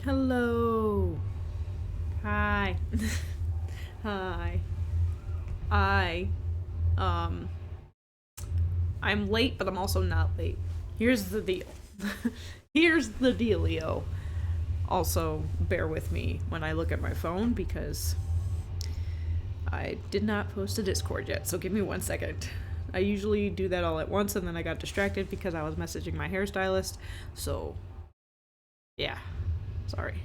Hello. Hi. Hi. I, um, I'm late, but I'm also not late. Here's the deal. Here's the dealio. Also, bear with me when I look at my phone because I did not post a Discord yet, so give me 1 second. I usually do that all at once, and then I got distracted because I was messaging my hairstylist, so yeah, sorry.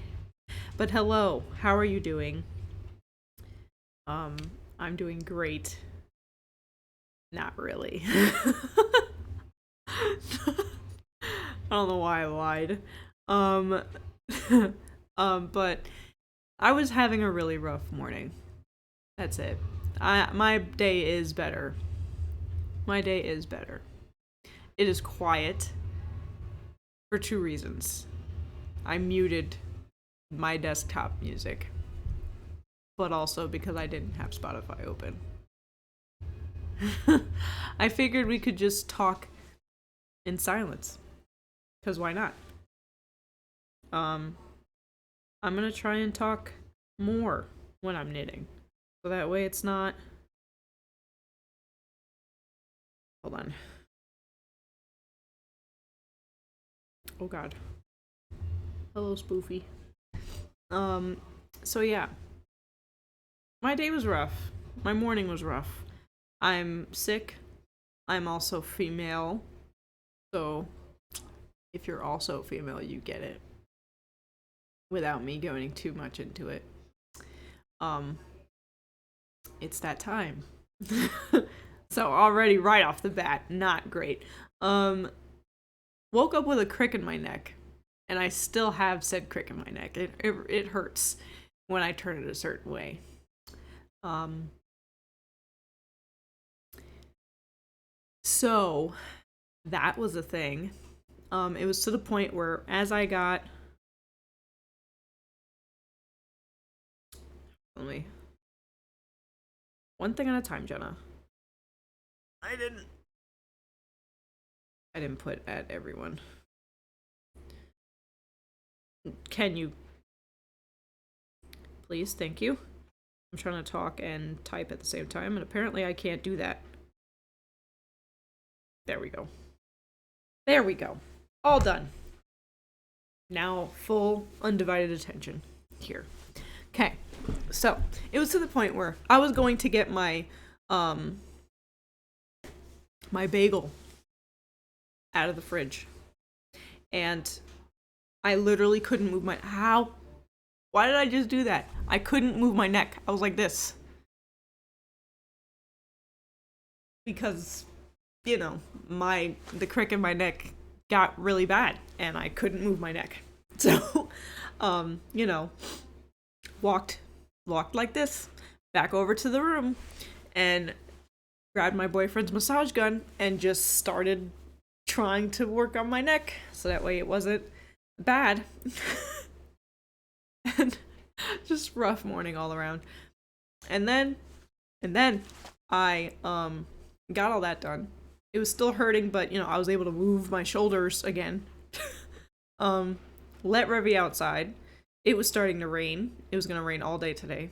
But hello, how are you doing? Um, I'm doing great. Not really. I don't know why I lied. Um, but I was having a really rough morning. That's it. My day is better. My day is better. It is quiet for two reasons. I muted my desktop music, but also because I didn't have Spotify open. I figured we could just talk in silence. Because why not? I'm gonna try and talk more when I'm knitting. So that way it's not. Hold on. Oh god. Hello, Spoofy. So yeah. My day was rough. My morning was rough. I'm sick. I'm also female. So if you're also female, you get it. Without me going too much into it. It's that time. So already right off the bat, not great. Woke up with a crick in my neck. And I still have said crick in my neck. It hurts when I turn it a certain way. So that was a thing. It was to the point where as I got one thing at a time, Jenna. I didn't put at everyone. Can you please? Thank you. I'm trying to talk and type at the same time, and apparently I can't do that. There we go. There we go. All done. Now full undivided attention here. Okay. So, it was to the point where I was going to get my my bagel out of the fridge. And I literally couldn't move my why did I just do that? I couldn't move my neck. I was like this. Because, you know, the crick in my neck got really bad and I couldn't move my neck. So, you know, walked like this back over to the room and grabbed my boyfriend's massage gun and just started trying to work on my neck so that way it wasn't bad. And just rough morning all around. And then I got all that done. It was still hurting, but you know, I was able to move my shoulders again. Let Revy outside. It was starting to rain. It was gonna rain all day today.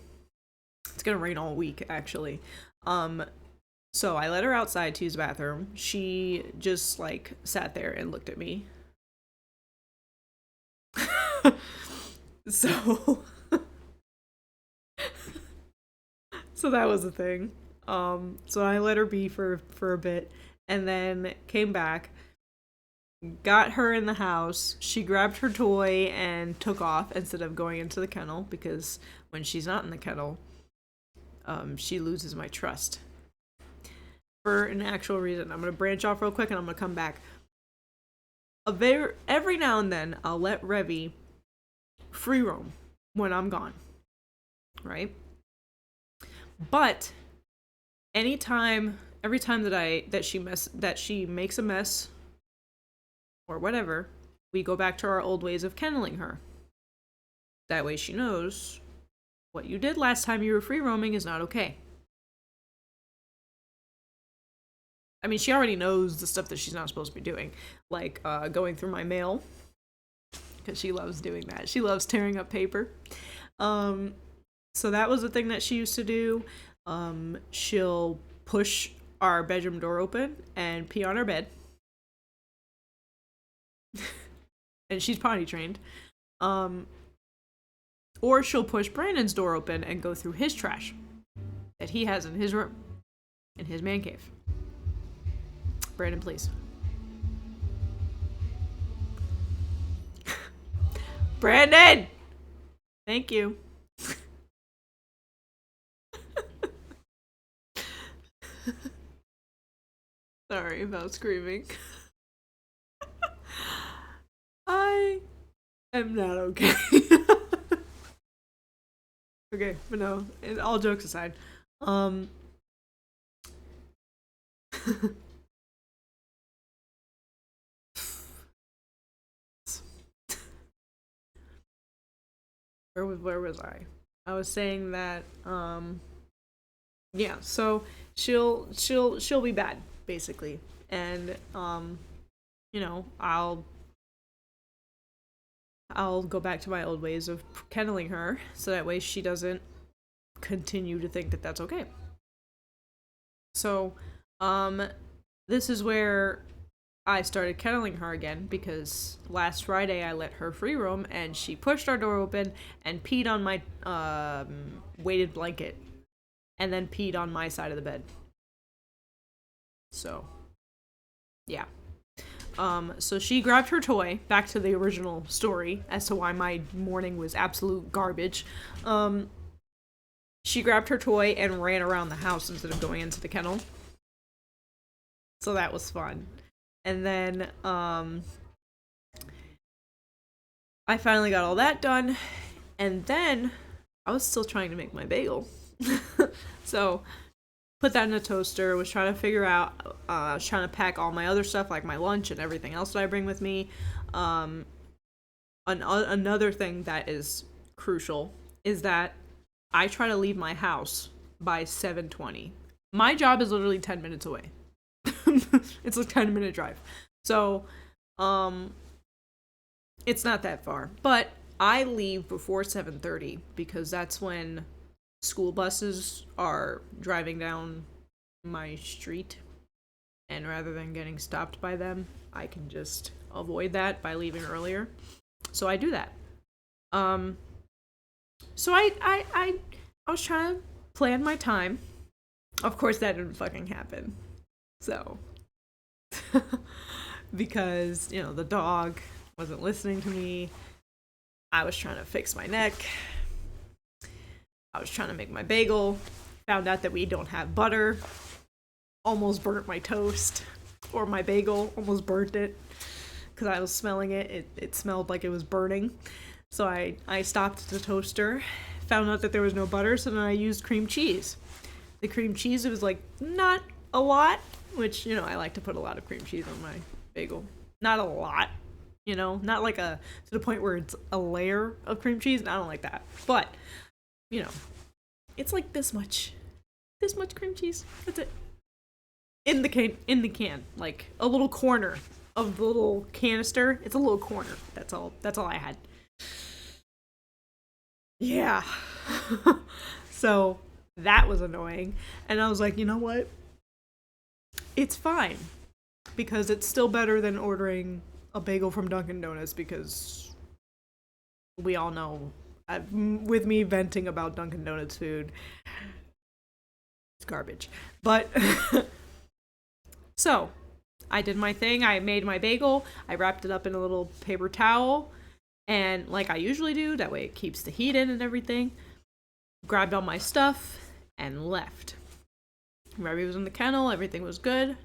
It's gonna rain all week, actually. So I let her outside to use the bathroom. She just like sat there and looked at me. So so that was a thing. So I let her be for a bit and then came back, got her in the house. She grabbed her toy and took off instead of going into the kennel because when she's not in the kennel, she loses my trust. For an actual reason. I'm going to branch off real quick and I'm going to come back. Every now and then, I'll let Revy free roam when I'm gone. Right? But every time that she makes a mess or whatever, we go back to our old ways of kenneling her. That way she knows what you did last time you were free roaming is not okay. I mean, she already knows the stuff that she's not supposed to be doing, like going through my mail, because she loves doing that. She loves tearing up paper. So that was the thing that she used to do. She'll push our bedroom door open and pee on our bed. And she's potty trained. Or she'll push Brandon's door open and go through his trash that he has in his room, in his man cave. Brandon, please. Brandon! Thank you. Sorry about screaming. I am not okay. Okay, but no, all jokes aside, where was I? I was saying that, yeah, so she'll be bad, basically, and, you know, I'll go back to my old ways of kenneling her, so that way she doesn't continue to think that that's okay. So, this is where I started kenneling her again, because last Friday I let her free roam, and she pushed our door open and peed on my, weighted blanket, and then peed on my side of the bed. So, yeah. So she grabbed her toy, back to the original story as to why my morning was absolute garbage. She grabbed her toy and ran around the house instead of going into the kennel. So that was fun. And then, I finally got all that done, and then I was still trying to make my bagel. So, put that in a toaster, was trying to figure out, I was trying to pack all my other stuff, like my lunch and everything else that I bring with me. Another thing that is crucial is that I try to leave my house by 7:20. My job is literally 10 minutes away. It's a 10-minute drive. So, it's not that far. But I leave before 7:30 because that's when school buses are driving down my street, and rather than getting stopped by them, I can just avoid that by leaving earlier. So I do that. So I was trying to plan my time. Of course that didn't fucking happen. So because, you know, the dog wasn't listening to me. I was trying to fix my neck. I was trying to make my bagel, found out that we don't have butter, almost burnt my toast, or my bagel, almost burnt it, because I was smelling it. It smelled like it was burning. So I stopped the toaster, found out that there was no butter, so then I used cream cheese. The cream cheese, it was like, not a lot, which, you know, I like to put a lot of cream cheese on my bagel. Not a lot, you know, not like to the point where it's a layer of cream cheese, and I don't like that. But, you know, it's like this much cream cheese. That's it. In the can, like a little corner of the little canister. It's a little corner. That's all I had. Yeah. So that was annoying, and I was like, you know what? It's fine, because it's still better than ordering a bagel from Dunkin' Donuts, because we all know, with me venting about Dunkin' Donuts food, it's garbage. But so I did my thing. I made my bagel. I wrapped it up in a little paper towel, and like I usually do, that way it keeps the heat in and everything. Grabbed all my stuff and left. Remy was in the kennel. Everything was good.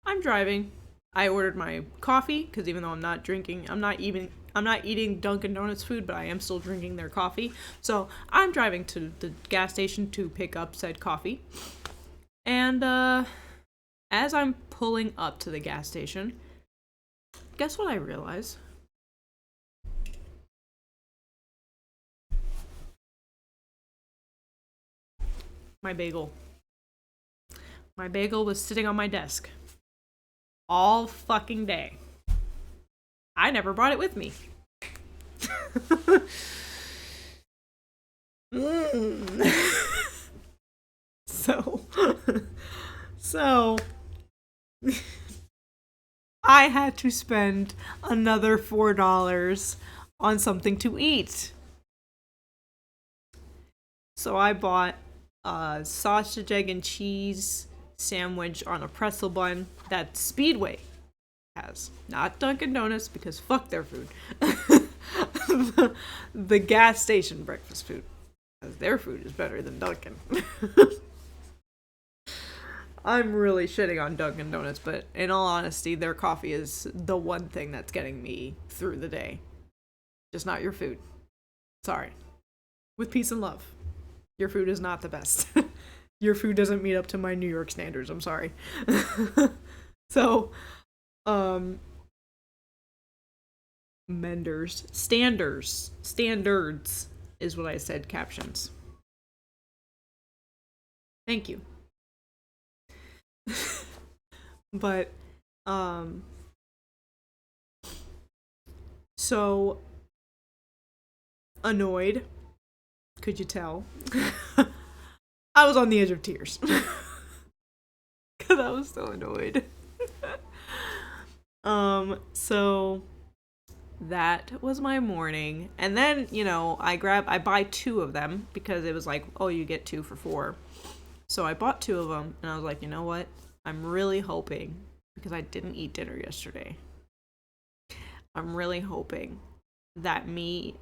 I'm driving. I ordered my coffee, because even though I'm not eating Dunkin' Donuts food, but I am still drinking their coffee. So I'm driving to the gas station to pick up said coffee. And as I'm pulling up to the gas station, guess what I realize? My bagel. My bagel was sitting on my desk all fucking day. I never brought it with me. So, so I had to spend another $4 on something to eat. So I bought a sausage, egg, and cheese sandwich on a pretzel bun that Speedway has. Not Dunkin' Donuts, because fuck their food. the gas station breakfast food. Because their food is better than Dunkin'. I'm really shitting on Dunkin' Donuts, but in all honesty, their coffee is the one thing that's getting me through the day. Just not your food. Sorry. With peace and love. Your food is not the best. Your food doesn't meet up to my New York standards. I'm sorry. So, standards is what I said, captions. Thank you. But, so annoyed. Could you tell? I was on the edge of tears. Because I was so annoyed. So that was my morning. And then, I buy 2 of them because it was like, oh, you get 2 for $4. So I bought 2 of them and I was like, you know what? I'm really hoping, because I didn't eat dinner yesterday. I'm really hoping that me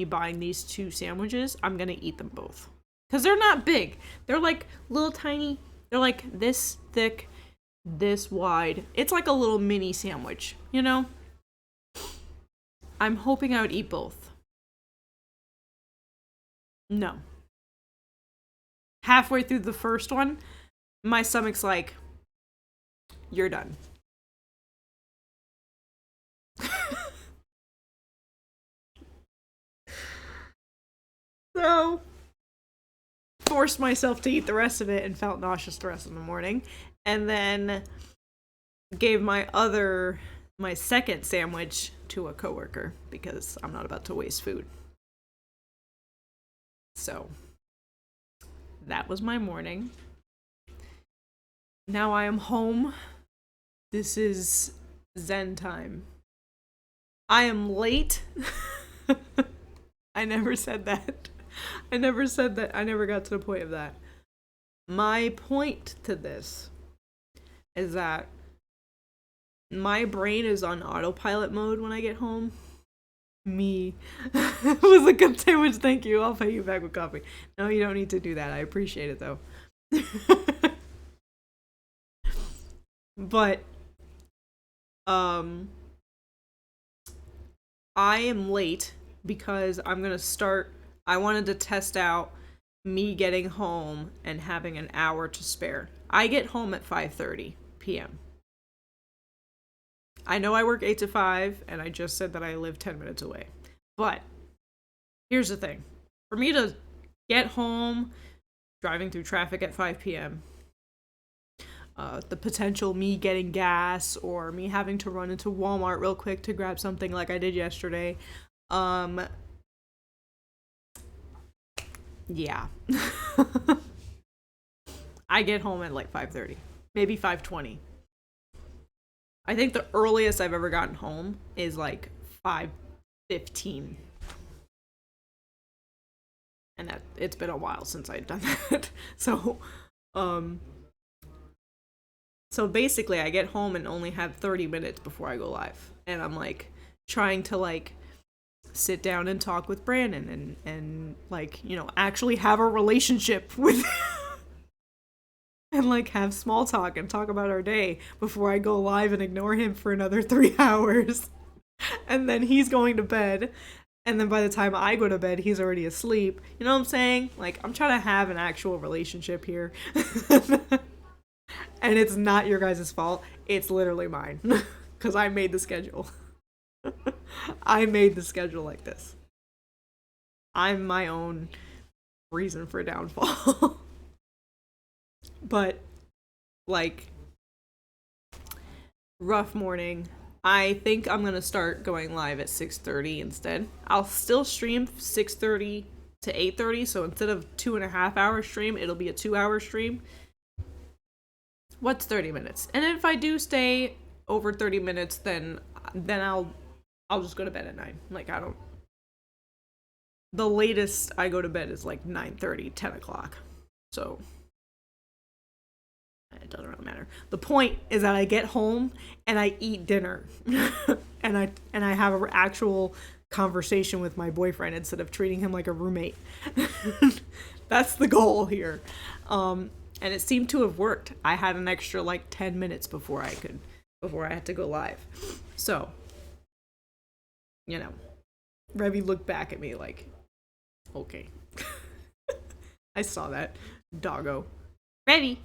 buying these 2 sandwiches, I'm gonna eat them both. Because they're not big. They're like little tiny, they're like this thick, this wide. It's like a little mini sandwich, I'm hoping I would eat both. No. Halfway through the first one, my stomach's like, you're done. So, forced myself to eat the rest of it and felt nauseous the rest of the morning. And then gave my second sandwich to a coworker because I'm not about to waste food. So, that was my morning. Now I am home. This is Zen time. I am late. I never said that. I never got to the point of that. My point to this is that my brain is on autopilot mode when I get home. Me. It was a good sandwich, thank you. I'll pay you back with coffee. No, you don't need to do that. I appreciate it, though. But, I am late because I wanted to test out me getting home and having an hour to spare. I get home at 5:30 p.m. I know I work 8 to 5, and I just said that I live 10 minutes away. But, here's the thing. For me to get home, driving through traffic at 5 p.m., the potential me getting gas, or me having to run into Walmart real quick to grab something like I did yesterday, yeah. I get home at like 5:30, maybe 5:20. I think the earliest I've ever gotten home is like 5:15. And that it's been a while since I'd done that. So basically I get home and only have 30 minutes before I go live. And I'm like trying to like sit down and talk with Brandon and like, actually have a relationship with and like have small talk and talk about our day before I go live and ignore him for another 3 hours. And then he's going to bed. And then by the time I go to bed, he's already asleep. You know what I'm saying? Like, I'm trying to have an actual relationship here. And it's not your guys' fault. It's literally mine. Because I made the schedule. I made the schedule like this. I'm my own reason for downfall. But, like, rough morning. I think I'm gonna start going live at 6:30 instead. I'll still stream 6:30 to 8:30, so instead of 2.5 hour stream, it'll be a 2 hour stream. What's 30 minutes? And if I do stay over 30 minutes, then I'll just go to bed at 9. Like, I don't... The latest I go to bed is like 9:30, 10 o'clock. So... it doesn't really matter. The point is that I get home and I eat dinner. and I have an actual conversation with my boyfriend instead of treating him like a roommate. That's the goal here. And it seemed to have worked. I had an extra like 10 minutes before I had to go live. So, you know, Revy looked back at me like, okay. I saw that. Doggo. Revy!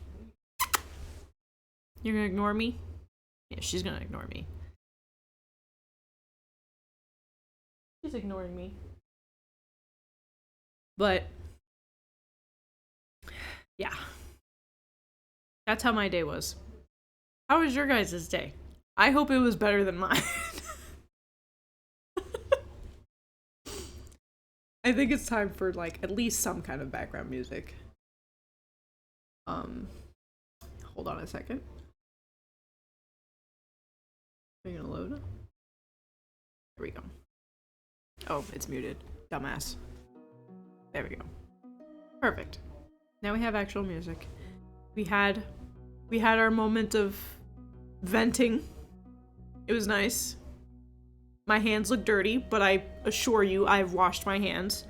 You're gonna ignore me? Yeah, she's gonna ignore me. She's ignoring me. But, yeah. That's how my day was. How was your guys' day? I hope it was better than mine. I think it's time for, like, at least some kind of background music. Hold on a second. Are you gonna load? There we go. Oh, it's muted. Dumbass. There we go. Perfect. Now we have actual music. We had our moment of venting. It was nice. My hands look dirty, but I assure you I've washed my hands.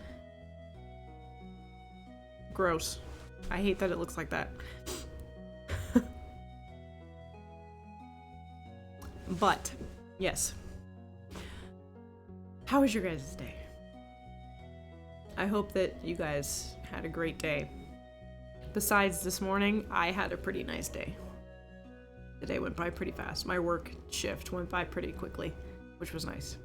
Gross. I hate that it looks like that. But, yes. How was your guys' day? I hope that you guys had a great day. Besides this morning, I had a pretty nice day. The day went by pretty fast. My work shift went by pretty quickly, which was nice.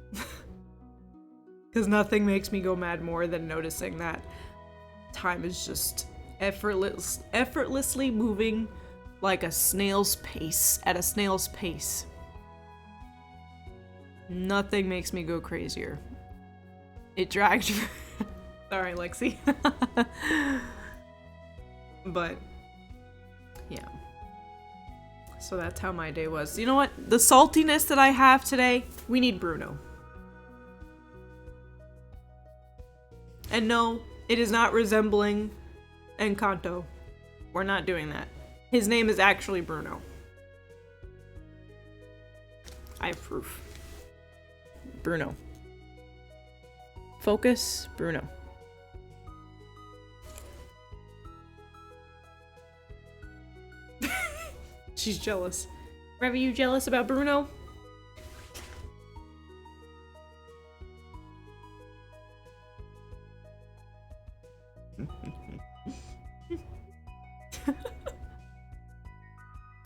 Because nothing makes me go mad more than noticing that time is just effortlessly moving like a snail's pace, at a snail's pace. Nothing makes me go crazier. It dragged me. Sorry, Lexi. But, yeah. So that's how my day was. You know what? The saltiness that I have today, we need Bruno. And no, it is not resembling Encanto. We're not doing that. His name is actually Bruno. I have proof. Bruno. Focus, Bruno. She's jealous. Revy, you jealous about Bruno?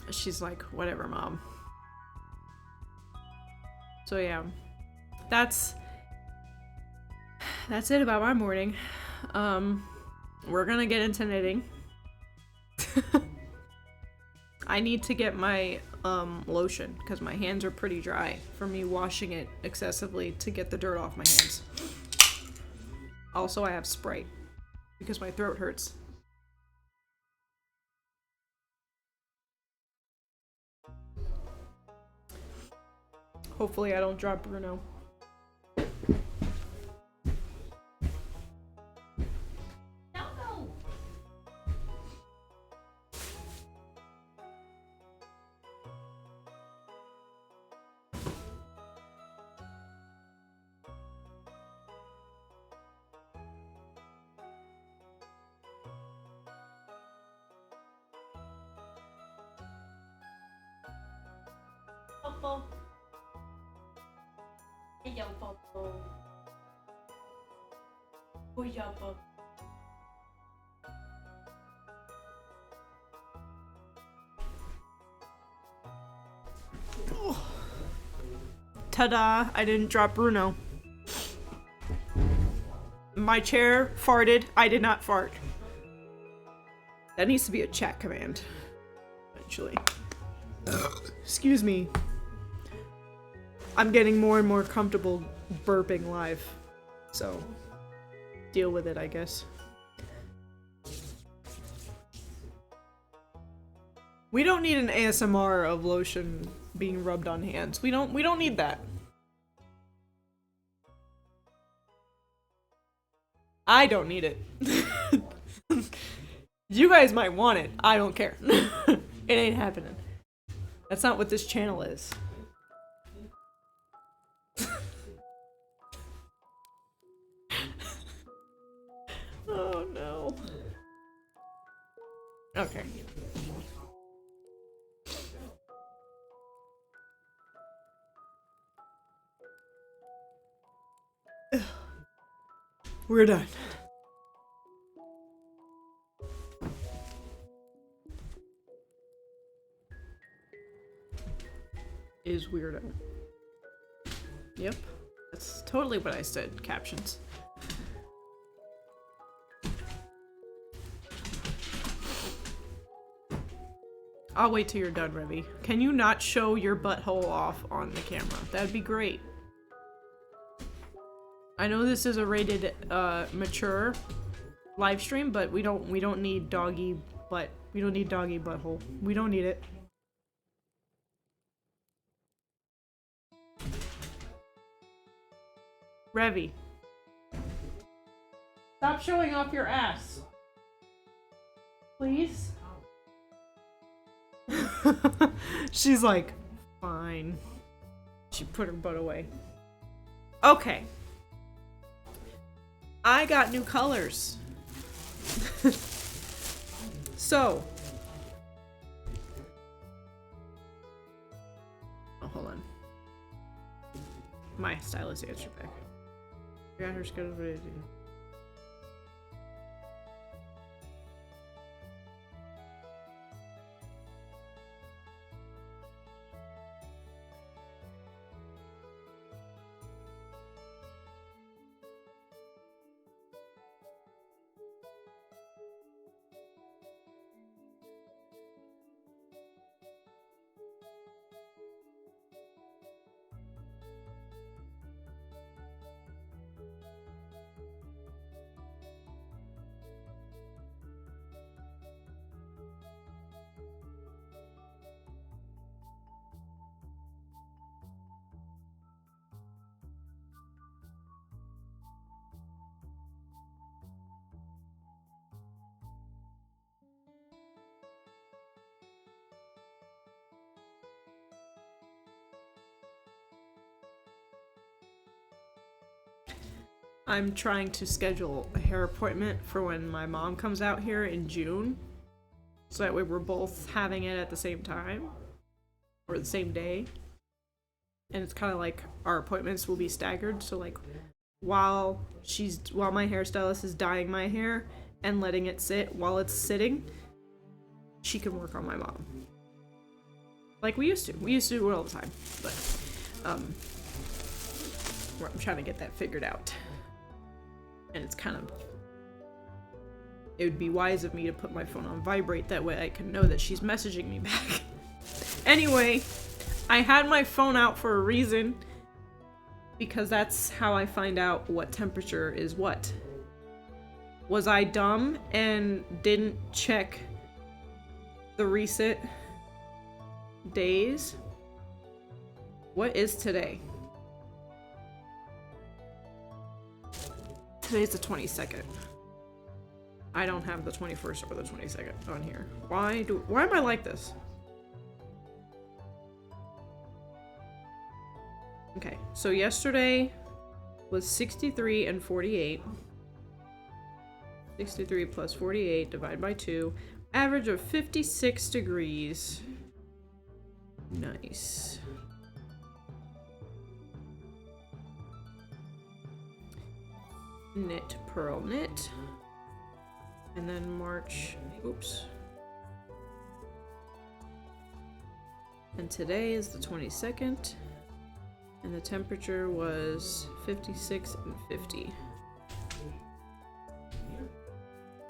She's like, whatever, Mom. So yeah, that's it about my morning. We're gonna get into knitting. I need to get my lotion because my hands are pretty dry from me washing it excessively to get the dirt off my hands. Also, I have Sprite because my throat hurts. Hopefully I don't drop Bruno. Popo. Hello, Popo. Oh, yeah, Popo. Ta-da! I didn't drop Bruno. My chair farted. I did not fart. That needs to be a chat command. Eventually. Excuse me. I'm getting more and more comfortable burping live. So, deal with it, I guess. We don't need an ASMR of lotion being rubbed on hands. We don't need that. I don't need it. You guys might want it. I don't care. It ain't happening. That's not what this channel is. Oh no. Okay. We're done. Is weirdo. Yep. That's totally what I said. Captions. I'll wait till you're done, Revy. Can you not show your butthole off on the camera? That'd be great. I know this is a rated mature live stream, but we don't need doggy butt. We don't need doggy butthole. We don't need it. Revy. Stop showing off your ass. Please? She's like, fine. She put her butt away. Okay. I got new colors. So. Oh, hold on. My stylus answered back. Got her scheduled for anything. I'm trying to schedule a hair appointment for when my mom comes out here in June. So that way we're both having it at the same time. Or the same day. And it's kind of like our appointments will be staggered. So like while my hairstylist is dyeing my hair and letting it sit while it's sitting, she can work on my mom. Like we used to. We used to do it all the time. But I'm trying to get that figured out. And it's kind of... It would be wise of me to put my phone on vibrate, that way I can know that she's messaging me back. Anyway, I had my phone out for a reason, because that's how I find out what temperature is what. Was I dumb and didn't check the recent days? What is today? Today's the 22nd. I don't have the 21st or the 22nd on here. Why am I like this? Okay, so yesterday was 63 and 48. 63 plus 48 divided by 2. Average of 56 degrees. Nice. Knit, purl, knit. And then March, oops. And today is the 22nd. And the temperature was 56 and 50.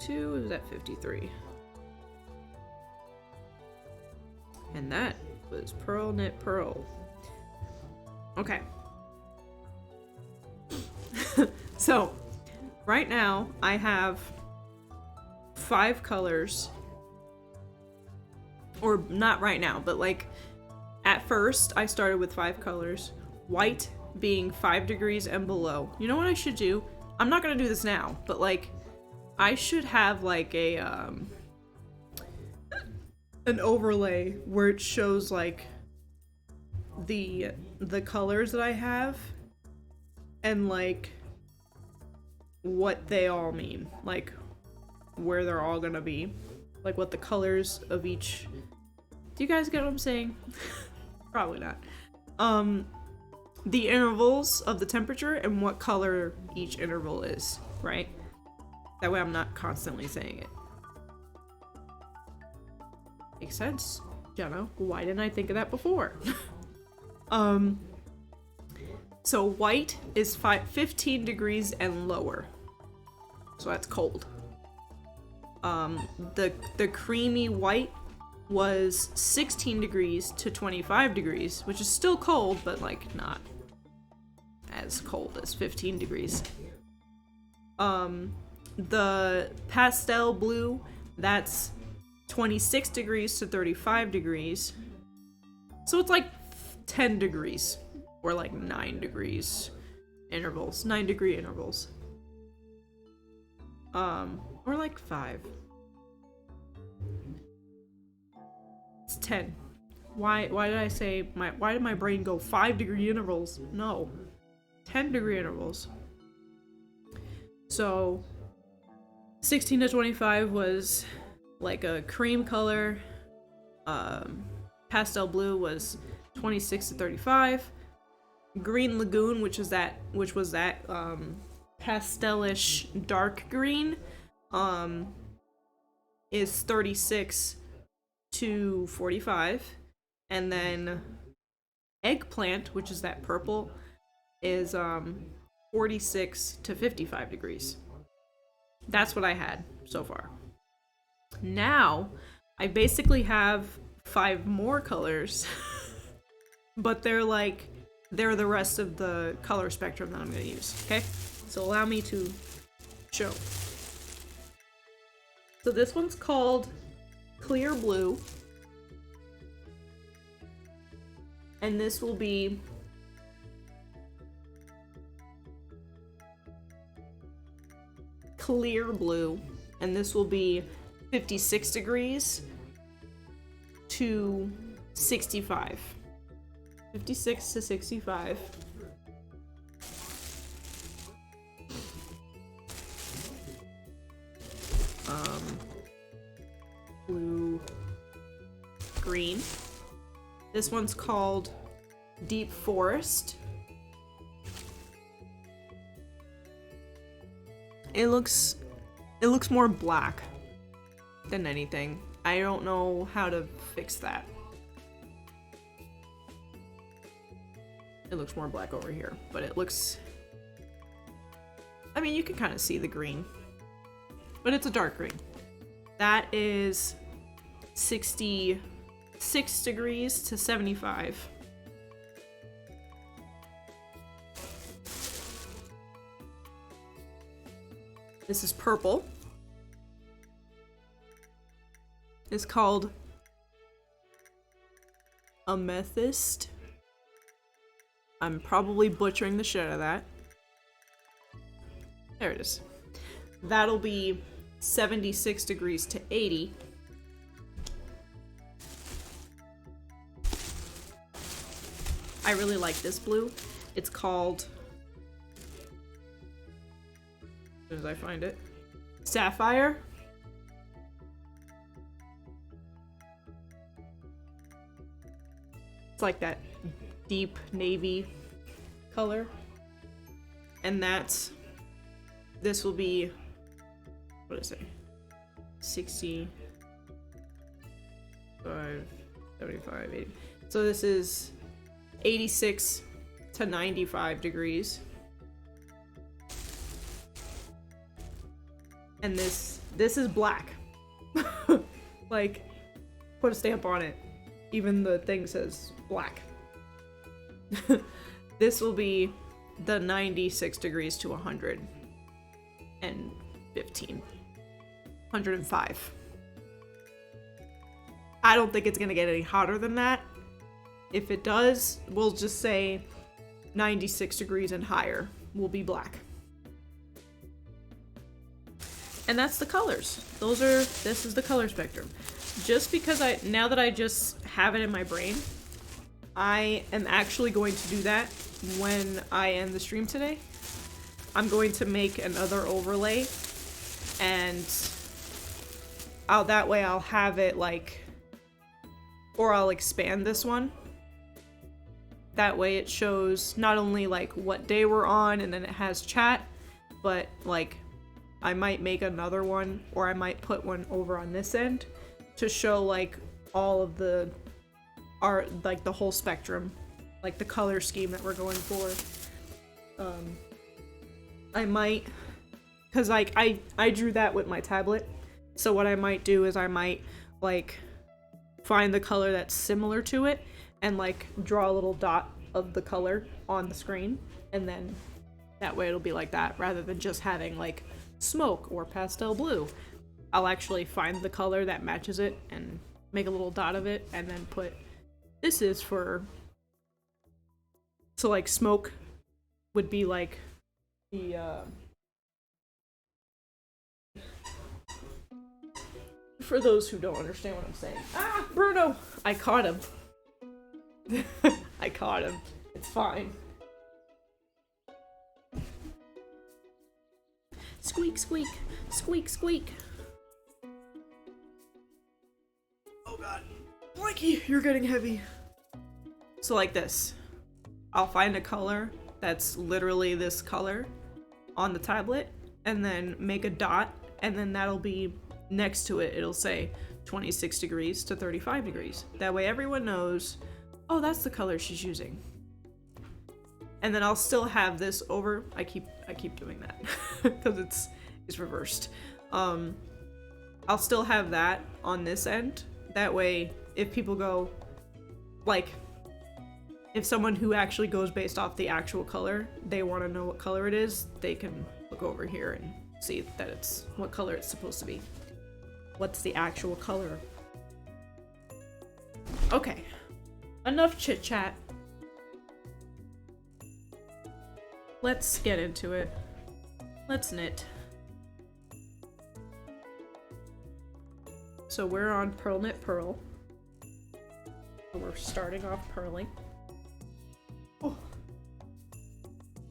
2 is at 53. And that was purl, knit, purl. Okay. So, right now, I have 5 colors. Or not right now, but like, at first, I started with 5 colors. White being 5 degrees and below. You know what I should do? I'm not gonna do this now, but like, I should have like a, an overlay where it shows like the colors that I have and like what they all mean, like where they're all gonna be, like what the colors of each. Do you guys get what I'm saying? Probably not. The intervals of the temperature and what color each interval is, right? That way I'm not constantly saying it. Makes sense, Jenna. Why didn't I think of that before? So white is 15 degrees and lower. So that's cold. The creamy white was 16 degrees to 25 degrees, which is still cold, but like not as cold as 15 degrees. The pastel blue, that's 26 degrees to 35 degrees. So it's like 10 degrees or like 9 degrees intervals, 9-degree intervals. Or like 5. It's 10. Why did I say why did my brain go 5-degree intervals? No. 10-degree intervals. So 16 to 25 was like a cream color. Pastel blue was 26 to 35. Green Lagoon, which was that pastelish dark green, is 36 to 45. And then Eggplant, which is that purple, is 46 to 55 degrees. That's what I had so far. Now, I basically have 5 more colors, but they're the rest of the color spectrum that I'm going to use, okay? So allow me to show. So this one's called Clear Blue, and this will be Clear Blue, and this will be 56 degrees to 65. 56 to 65. Blue, green. This one's called Deep Forest. It looks more black than anything. I don't know how to fix that. It looks more black over here, but it looks... I mean, you can kind of see the green, but it's a dark green. That is 66 degrees to 75. This is purple. It's called Amethyst. I'm probably butchering the shit out of that. There it is. That'll be 76 degrees to 80. I really like this blue. It's called, as soon as I find it, Sapphire. It's like that deep navy color. And this will be, what is it? 65, 75, 80. So this is 86 to 95 degrees. And this is black. Like, put a stamp on it. Even the thing says black. this will be the 96 degrees to 115. 105. I don't think it's gonna get any hotter than that. If it does, we'll just say 96 degrees and higher will be black. And that's the colors. This is the color spectrum. Just because now that I just have it in my brain, I am actually going to do that when I end the stream today. I'm going to make another overlay, and that way I'll have it like, or I'll expand this one. That way it shows not only like what day we're on and then it has chat, but like I might make another one, or I might put one over on this end to show like all of the art, like the whole spectrum, like the color scheme that we're going for. I might, cause like I drew that with my tablet, so what I might do is I might like find the color that's similar to it and like draw a little dot of the color on the screen, and then that way it'll be like that rather than just having like smoke or pastel blue. I'll actually find the color that matches it and make a little dot of it, and then put this is for, so like smoke would be like the for those who don't understand what I'm saying. Ah, Bruno! I caught him. I caught him. It's fine. Squeak, squeak. Squeak, squeak. Oh god. Blanky, you're getting heavy. So like this. I'll find a color that's literally this color on the tablet, and then make a dot, and then that'll be next to it. It'll say 26 degrees to 35 degrees. That way everyone knows, oh, that's the color she's using. And then I'll still have this over. I keep doing that because it's reversed. I'll still have that on this end. That way, if people go, like, if someone who actually goes based off the actual color, they want to know what color it is, they can look over here and see that it's what color it's supposed to be. What's the actual color? Okay, enough chit chat. Let's get into it. Let's knit. So we're on Purl Knit Purl. So we're starting off purling. Oh.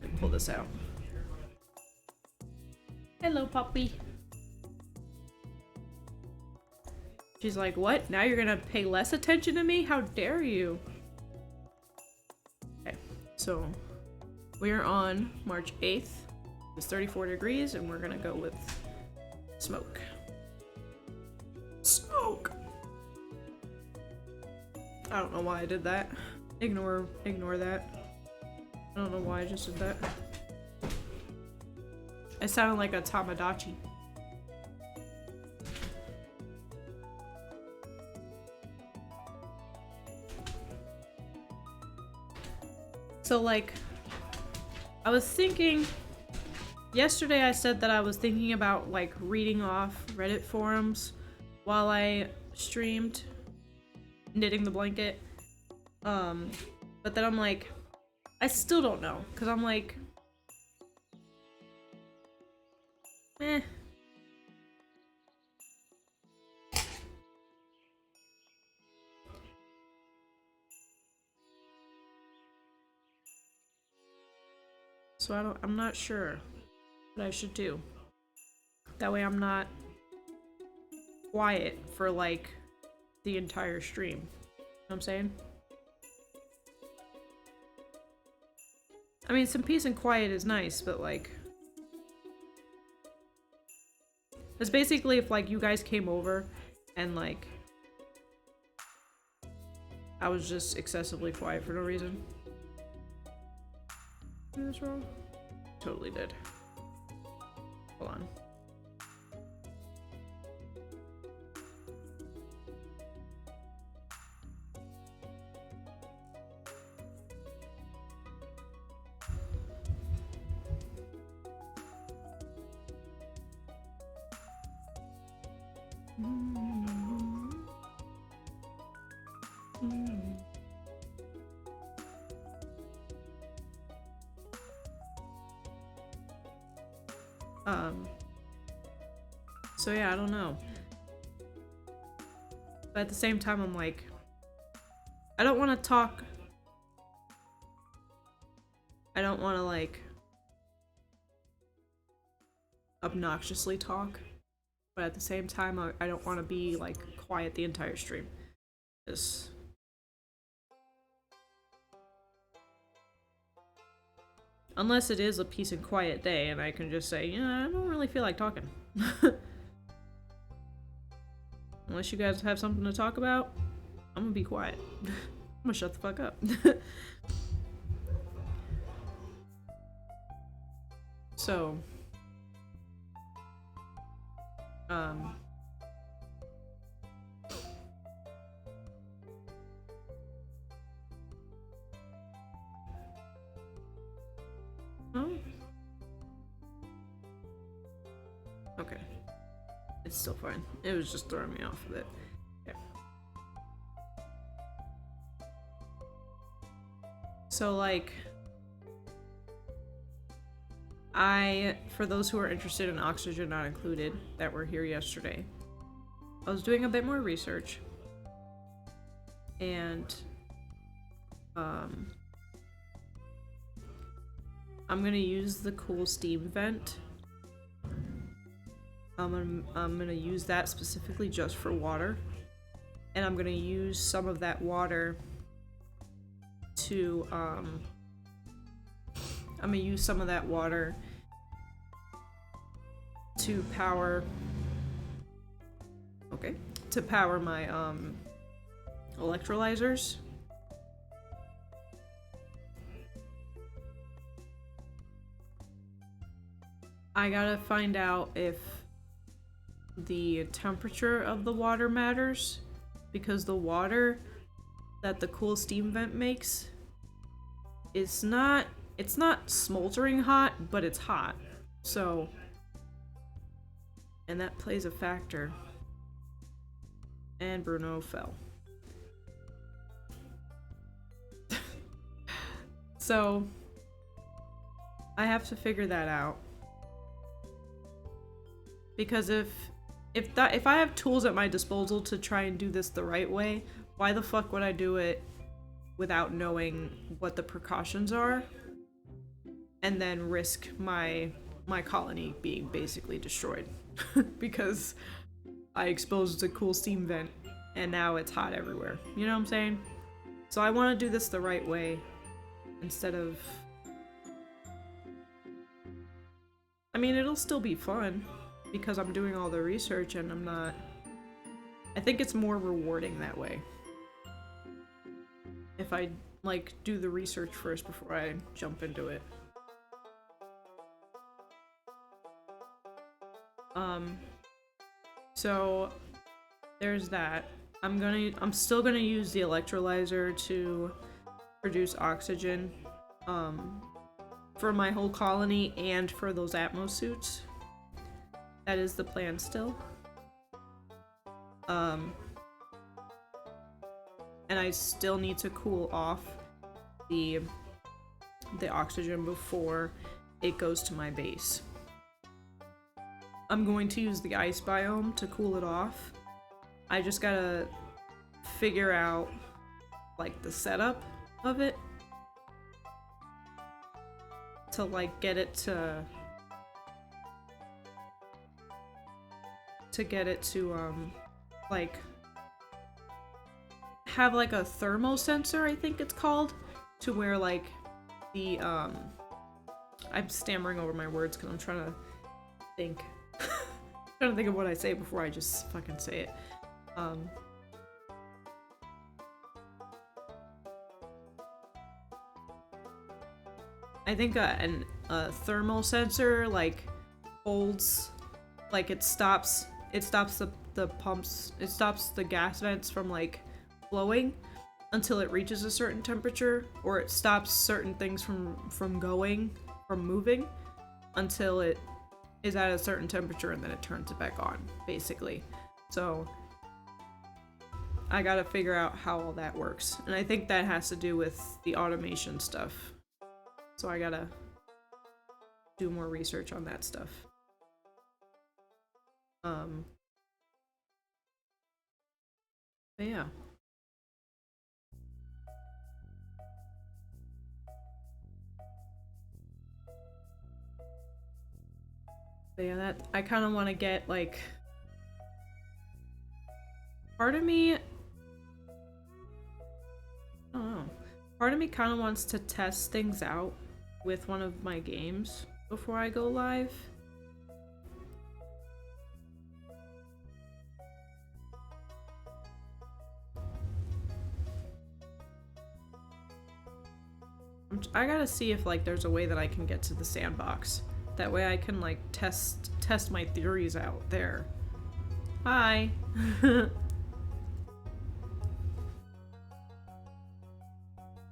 Let me pull this out. Hello, puppy. She's like, what? Now you're gonna pay less attention to me? How dare you? Okay, so we are on March 8th. It's 34 degrees, and we're gonna go with smoke. Smoke! I don't know why I did that. Ignore that. I don't know why I just did that. I sounded like a Tamagotchi. So like, I was thinking, yesterday I said that I was thinking about like reading off Reddit forums while I streamed knitting the blanket. But then I'm like, I still don't know, because I'm like, eh. So I'm not sure what I should do. That way I'm not quiet for like the entire stream. You know what I'm saying? I mean, some peace and quiet is nice, but like, it's basically if like you guys came over and like I was just excessively quiet for no reason. Did this wrong? Totally did. Hold on. So yeah, I don't know. But at the same time, I'm like, I don't want to talk. I don't want to, like, obnoxiously talk. But at the same time, I don't want to be, like, quiet the entire stream. Just... Unless it is a peace and quiet day and I can just say, yeah, I don't really feel like talking. Unless you guys have something to talk about, I'm gonna be quiet. I'm gonna shut the fuck up. So, oh. Okay. It's still fine. It was just throwing me off a bit. Okay. So, like, for those who are interested in Oxygen Not Included, that were here yesterday, I was doing a bit more research. And, I'm gonna use the cool steam vent. I'm gonna use that specifically just for water. And I'm gonna use some of that water to, to power... Okay. To power my, electrolyzers. I gotta find out if the temperature of the water matters, because the water that the cool steam vent makes it's not smoldering hot, but it's hot. So, and that plays a factor. And Bruno fell. So, I have to figure that out. Because if I have tools at my disposal to try and do this the right way, why the fuck would I do it without knowing what the precautions are? And then risk my colony being basically destroyed. Because I exposed a cool steam vent and now it's hot everywhere. You know what I'm saying? So I want to do this the right way instead of... I mean, it'll still be fun because I'm doing all the research and I'm not... I think it's more rewarding that way. If I, like, do the research first before I jump into it. So there's that. I'm still gonna use the electrolyzer to produce oxygen, for my whole colony and for those Atmos suits. That is the plan still. And I still need to cool off the oxygen before it goes to my base. I'm going to use the ice biome to cool it off. I just gotta figure out, like, the setup of it to, like, get it to like, have, like, a thermo sensor, I think it's called, to where, like, the, I'm stammering over my words because I'm trying to think. Trying to think of what I say before I just fucking say it. I think a thermal sensor, like, holds, like, it stops the pumps, it stops the gas vents from, like, flowing until it reaches a certain temperature, or it stops certain things from moving until it is at a certain temperature and then it turns it back on, basically. So I gotta figure out how all that works. And I think that has to do with the automation stuff. So I gotta do more research on that stuff. But yeah. But yeah, that I kind of want to get like part of me, I don't know. Part of me kind of wants to test things out with one of my games before I go live. I gotta see if like there's a way that I can get to the sandbox. That way I can like test my theories out there. Hi.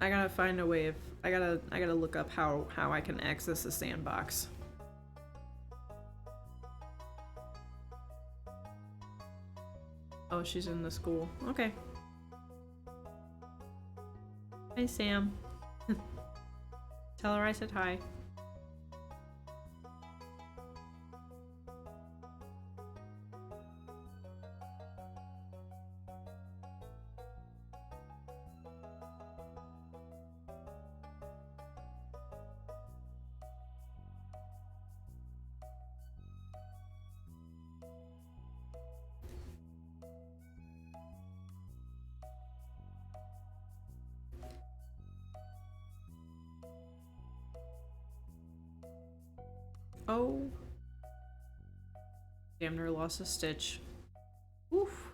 I gotta find a way of I gotta look up how I can access the sandbox. Oh, she's in the school. Okay. Hey, Sam. Tell her I said hi. Oh. Damn near lost a stitch. Oof.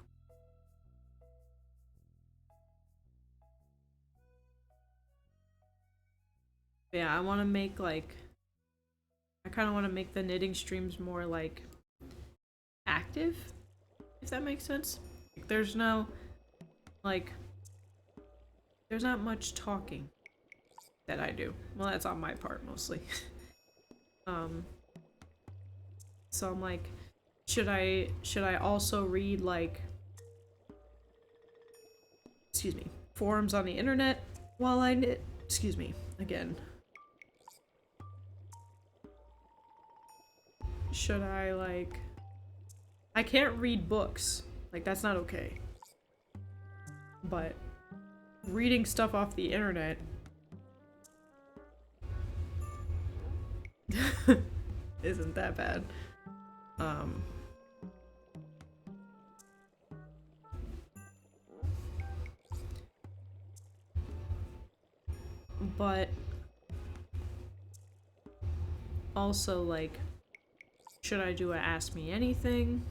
Yeah, I want to make like I kind of want to make the knitting streams more like active, if that makes sense. Like, there's no like there's not much talking that I do. Well, that's on my part mostly. So I'm like, should I also read like, excuse me, forums on the internet while I knit? Excuse me, again. Should I like, I can't read books, like that's not okay. But reading stuff off the internet isn't that bad. But also like, should I do a Ask Me Anything?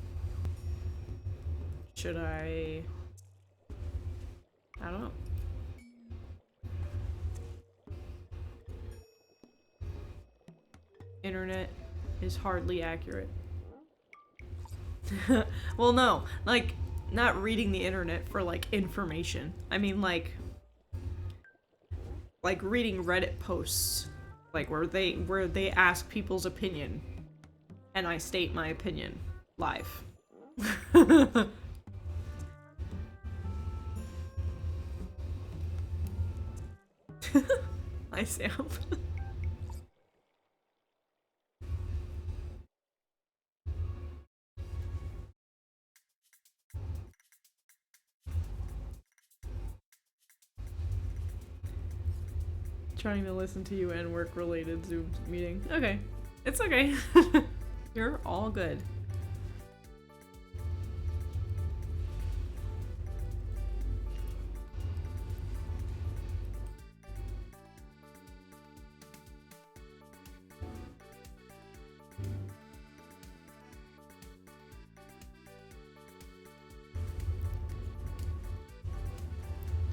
Should I don't know. Internet is hardly accurate. Well, no, like, not reading the internet for, like, information. I mean, like reading Reddit posts, like, where they ask people's opinion, and I state my opinion live. Hi, Sam. Trying to listen to you and work-related Zoom meeting. Okay. It's okay. You're all good.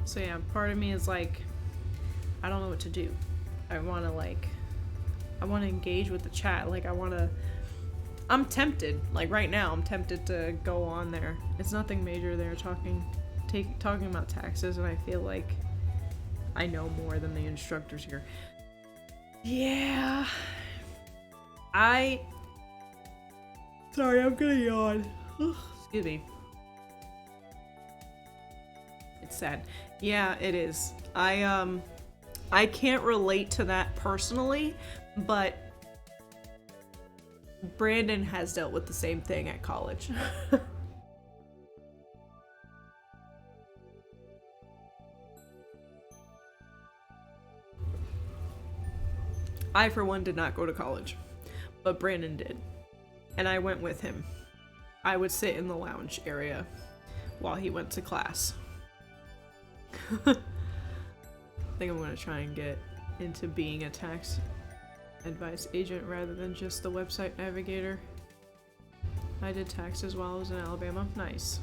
So yeah, part of me is like, I don't know what to do. I want to engage with the chat. Like, I'm tempted. Like, right now, I'm tempted to go on there. It's nothing major. They're talking about taxes, and I feel like I know more than the instructors here. Yeah. Sorry, I'm gonna yawn. Excuse me. sad. Yeah, it is. I can't relate to that personally, but Brandon has dealt with the same thing at college. I, for one, did not go to college, but Brandon did, and I went with him. I would sit in the lounge area while he went to class. I think I'm going to try and get into being a tax advice agent rather than just the website navigator. I did taxes while I was in Alabama. Nice.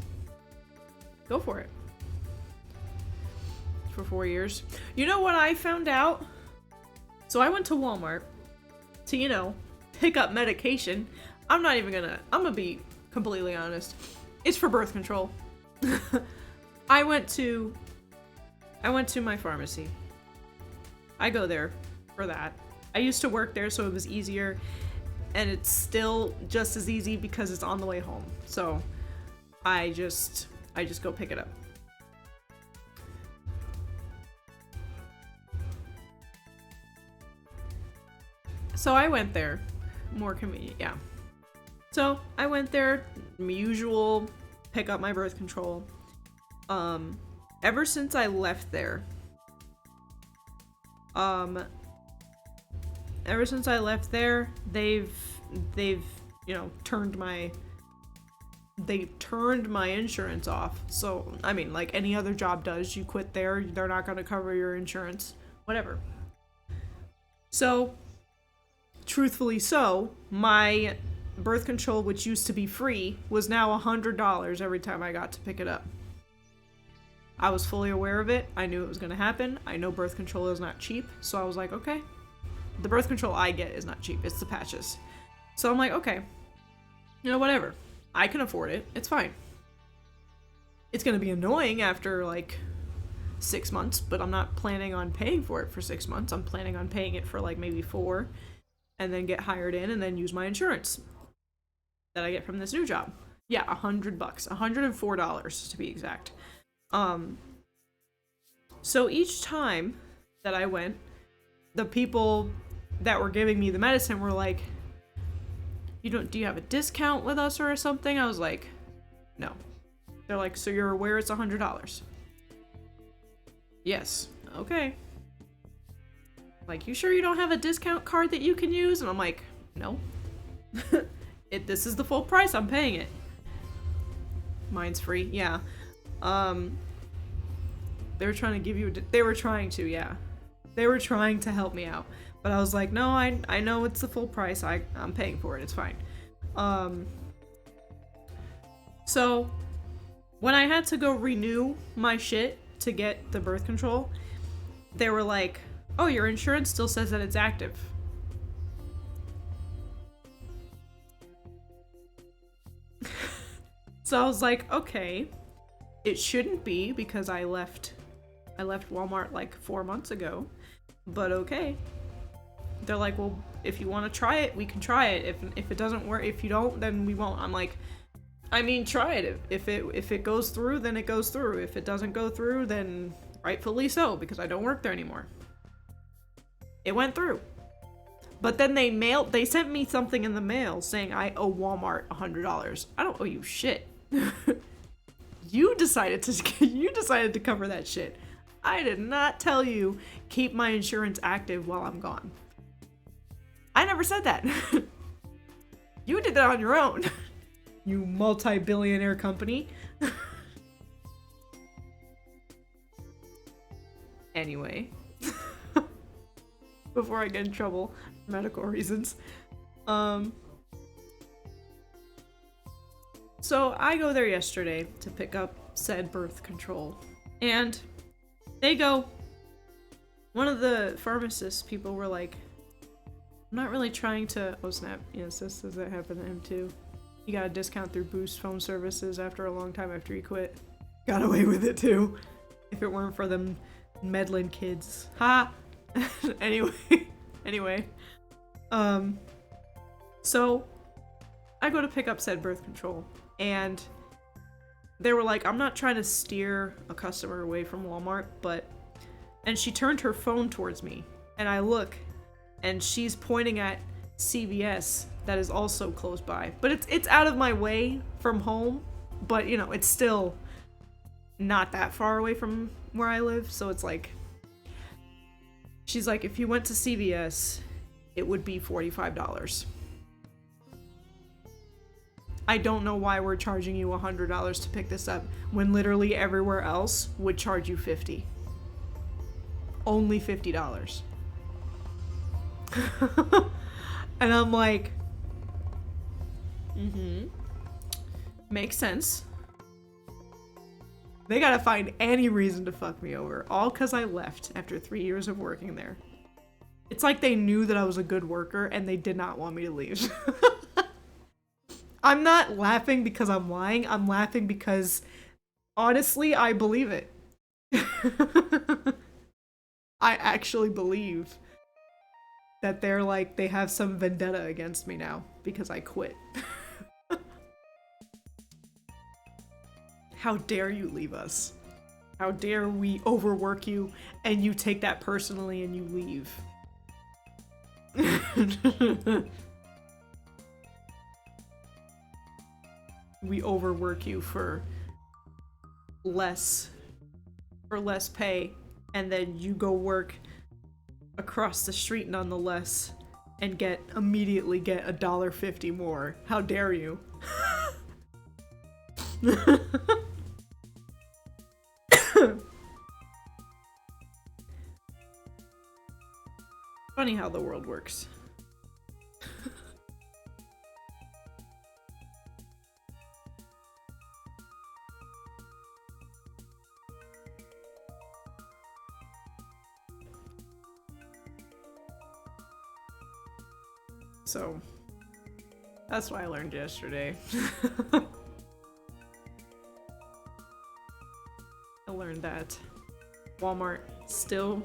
Go for it. For 4 years. You know what I found out? So I went to Walmart to, you know, pick up medication. I'm gonna be completely honest. It's for birth control. I went to my pharmacy. I go there for that. I used to work there, so it was easier, and it's still just as easy because it's on the way home. So I just go pick it up. So I went there. More convenient, yeah. So I went there, usual, pick up my birth control. Ever since I left there, they've you know, turned my insurance off. So, I mean, like any other job does, you quit there, they're not gonna cover your insurance, whatever. So, truthfully so, my birth control, which used to be free, was now $100 every time I got to pick it up. I was fully aware of it. I knew it was going to happen. I know birth control is not cheap, so I was like, okay. The birth control I get is not cheap. It's the patches. So I'm like, okay. You know, whatever. I can afford it. It's fine. It's going to be annoying after, like, 6 months, but I'm not planning on paying for it for 6 months. I'm planning on paying it for, like, maybe 4, and then get hired in and then use my insurance that I get from this new job. Yeah, $100, $104 to be exact. So each time that I went, the people that were giving me the medicine were like, do you have a discount with us or something? I was like, no. They're like, so you're aware it's $100? Yes. Okay. Like, you sure you don't have a discount card that you can use? And I'm like, no. This is the full price, I'm paying it. Mine's free, yeah. They were trying to help me out. But I was like, no, I know it's the full price, I'm paying for it, it's fine. So, when I had to go renew my shit to get the birth control, they were like, oh, your insurance still says that it's active. So I was like, okay, it shouldn't be because I left Walmart like 4 months ago, but okay. They're like, well, if you want to try it, we can try it. If it doesn't work, if you don't, then we won't. I'm like, I mean, try it. If it goes through, then it goes through. If it doesn't go through, then rightfully so, because I don't work there anymore. It went through. But then they sent me something in the mail saying I owe Walmart $100. I don't owe you shit. You decided to cover that shit. I did not tell you keep my insurance active while I'm gone. I never said that. You did that on your own. You multi-billionaire company. Anyway. Before I get in trouble for medical reasons. So I go there yesterday to pick up said birth control. And one of the pharmacist people were like, I'm not really trying to, oh snap, yes, does that happen to him too? He got a discount through Boost phone services after a long time after he quit. Got away with it too. If it weren't for them meddling kids. Ha! Anyway. So I go to pick up said birth control, and they were like, I'm not trying to steer a customer away from Walmart, but... And she turned her phone towards me, and I look, and she's pointing at CVS that is also close by. But it's out of my way from home, but, you know, it's still not that far away from where I live, so it's like... She's like, if you went to CVS, it would be $45. I don't know why we're charging you $100 to pick this up when literally everywhere else would charge you $50. Only $50. And I'm like, makes sense. They gotta find any reason to fuck me over, all because I left after 3 years of working there. It's like they knew that I was a good worker and they did not want me to leave. I'm not laughing because I'm lying, I'm laughing because, honestly, I believe it. I actually believe that they're like, they have some vendetta against me now because I quit. How dare you leave us? How dare we overwork you and you take that personally and you leave? We overwork you for less pay, and then you go work across the street nonetheless and immediately get $1.50 more. How dare you? Funny how the world works. So, that's what I learned yesterday. I learned that Walmart still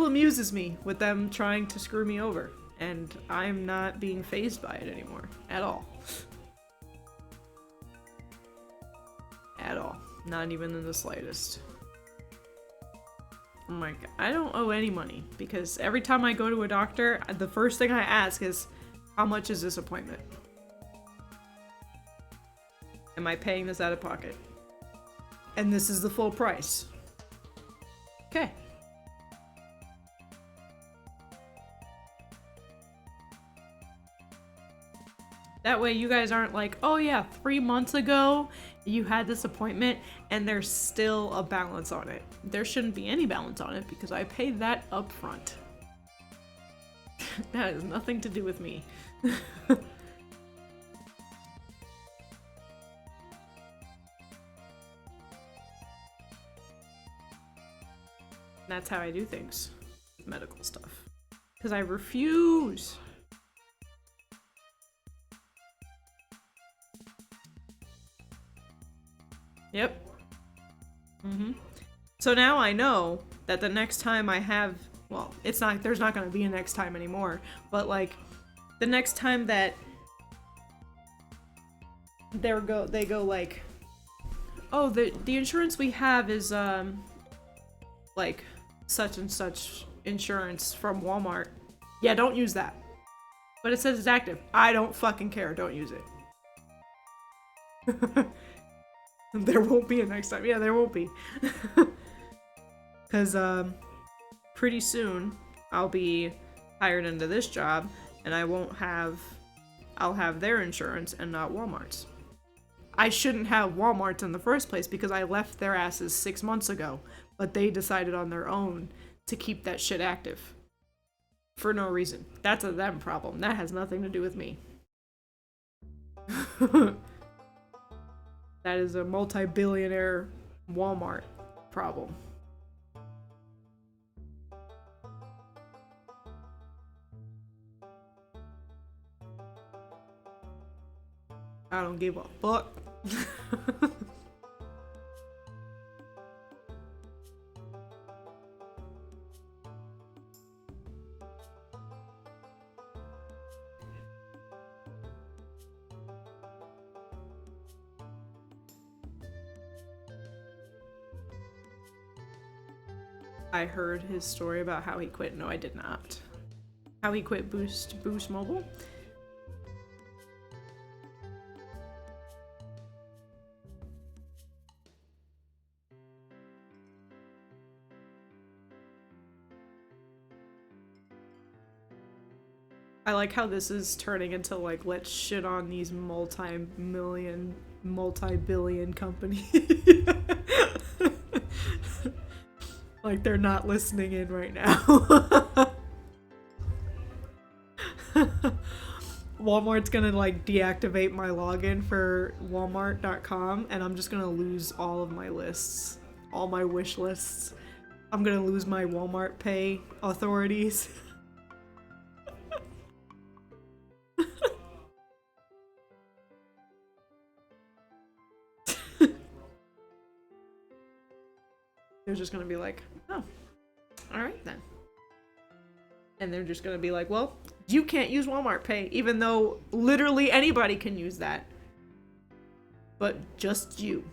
amuses me with them trying to screw me over, and I'm not being fazed by it anymore at all. At all. Not even in the slightest. I'm like, I don't owe any money, because every time I go to a doctor, the first thing I ask is, how much is this appointment? Am I paying this out of pocket? And this is the full price. Okay. That way you guys aren't like, oh yeah, 3 months ago you had this appointment and there's still a balance on it. There shouldn't be any balance on it because I paid that up front. That has nothing to do with me. That's how I do things. Medical stuff. Because I refuse. Yep. So now I know that the next time I have, well, there's not gonna be a next time anymore, but like, the next time that they go like, oh, the insurance we have is, like, such and such insurance from Walmart. Yeah, don't use that. But it says it's active. I don't fucking care, don't use it. There won't be a next time. Yeah, there won't be. Because, pretty soon, I'll be hired into this job, and I'll have their insurance and not Walmart's. I shouldn't have Walmart's in the first place because I left their asses 6 months ago, but they decided on their own to keep that shit active. For no reason. That's a them problem. That has nothing to do with me. That is a multi-billionaire Walmart problem. I don't give a fuck. I heard his story about how he quit. No, I did not. How he quit Boost Mobile? I like how this is turning into like, let's shit on these multi-billion companies. Like they're not listening in right now. Walmart's gonna like deactivate my login for walmart.com and I'm just gonna lose all of my lists. All my wish lists. I'm gonna lose my Walmart Pay authorities. They're just gonna be like, oh, alright then. And they're just gonna be like, well, you can't use Walmart Pay, even though literally anybody can use that. But just you.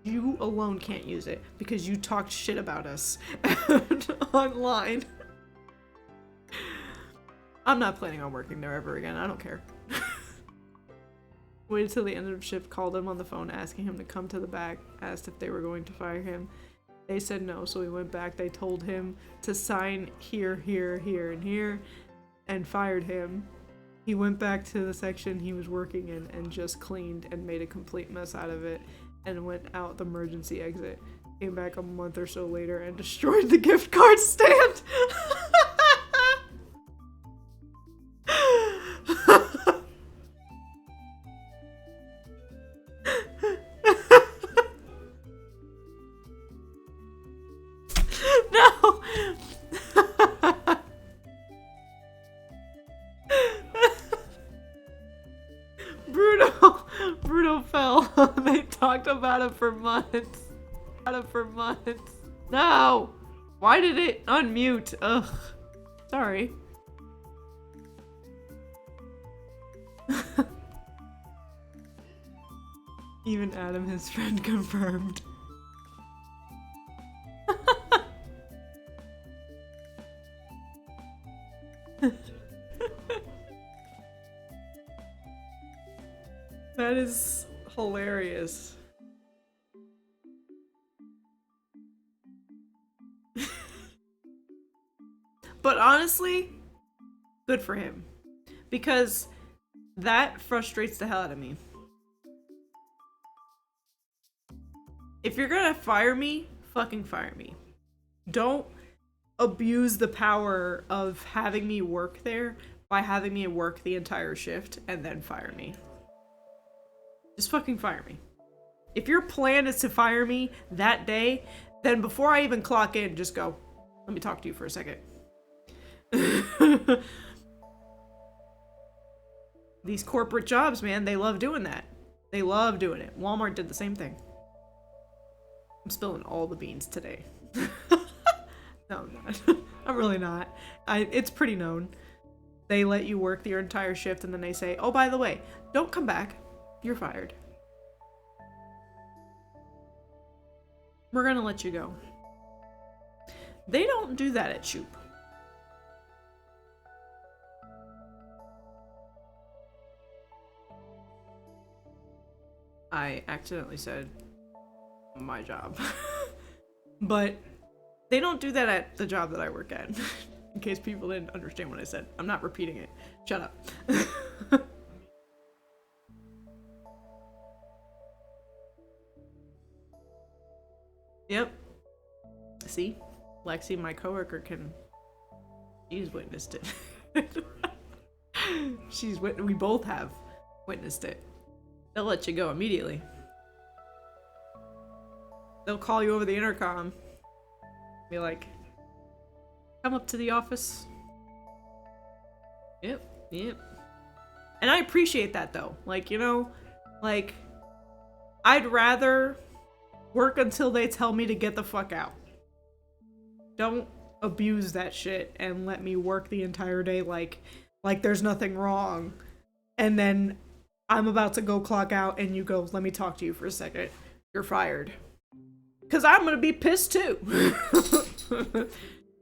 You alone can't use it because you talked shit about us online. I'm not planning on working there ever again. I don't care. Waited till the end of the shift, called him on the phone asking him to come to the back, asked if they were going to fire him. They said no, so we went back. They told him to sign here, here, here, and here, and fired him. He went back to the section he was working in and just cleaned and made a complete mess out of it and went out the emergency exit. Came back a month or so later and destroyed the gift card stand. No! Bruno fell. They talked about it for months. No! Why did it unmute? Ugh. Sorry. Even Adam, his friend, confirmed. That is hilarious. But honestly, good for him. Because that frustrates the hell out of me. If you're gonna fire me, fucking fire me. Don't abuse the power of having me work there by having me work the entire shift and then fire me. Just fucking fire me. If your plan is to fire me that day, then before I even clock in, just go, let me talk to you for a second. These corporate jobs, man, they love doing that. They love doing it. Walmart did the same thing. I'm spilling all the beans today. No, I'm not. I'm really not. It's pretty known. They let you work your entire shift and then they say, oh, by the way, don't come back. You're fired. We're gonna let you go. They don't do that at Shoop. I accidentally said my job. But they don't do that at the job that I work at. In case people didn't understand what I said. I'm not repeating it. Shut up. Yep. See? Lexi, my coworker, she's witnessed it. We both have witnessed it. They'll let you go immediately. They'll call you over the intercom. Be like, come up to the office. Yep. And I appreciate that though. Like, you know, like, I'd rather work until they tell me to get the fuck out. Don't abuse that shit and let me work the entire day like there's nothing wrong. And then I'm about to go clock out and you go, let me talk to you for a second. You're fired. Cause I'm gonna be pissed too.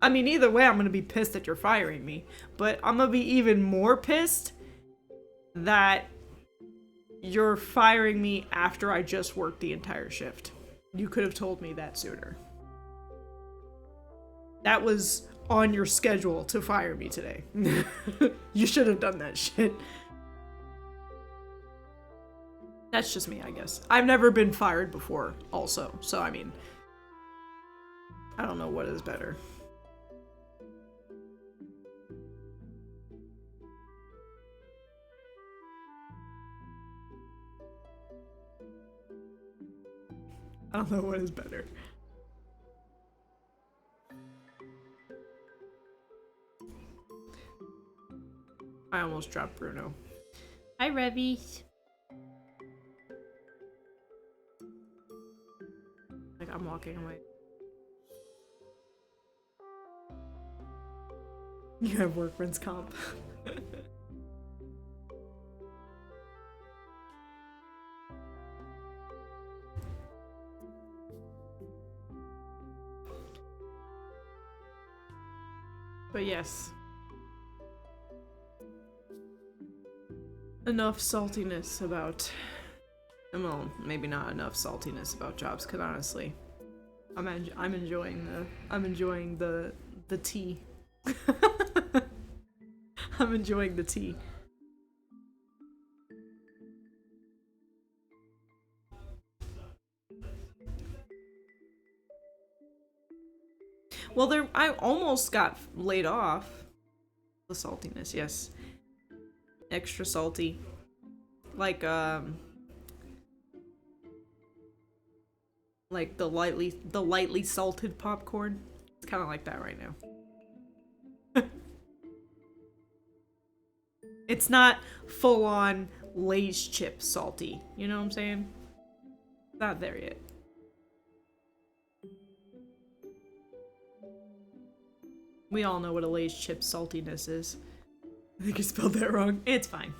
I mean, either way, I'm gonna be pissed that you're firing me. But I'm gonna be even more pissed that you're firing me after I just worked the entire shift. You could have told me that sooner. That was on your schedule to fire me today. You should have done that shit. That's just me, I guess. I've never been fired before, also. So, I mean, I don't know what is better. I don't know what is better. I almost dropped Bruno. Hi, Revies. Like, I'm walking away. You have workman's comp. But yes. Enough saltiness about... Well, maybe not enough saltiness about jobs, because honestly, I'm enjoying the tea. I'm enjoying the tea. Well, I almost got laid off. The saltiness, yes. Extra salty. Like the lightly salted popcorn. It's kind of like that right now. It's not full on Lay's chip salty. You know what I'm saying? Not there yet. We all know what a Lay's chip saltiness is. I think you spelled that wrong. It's fine.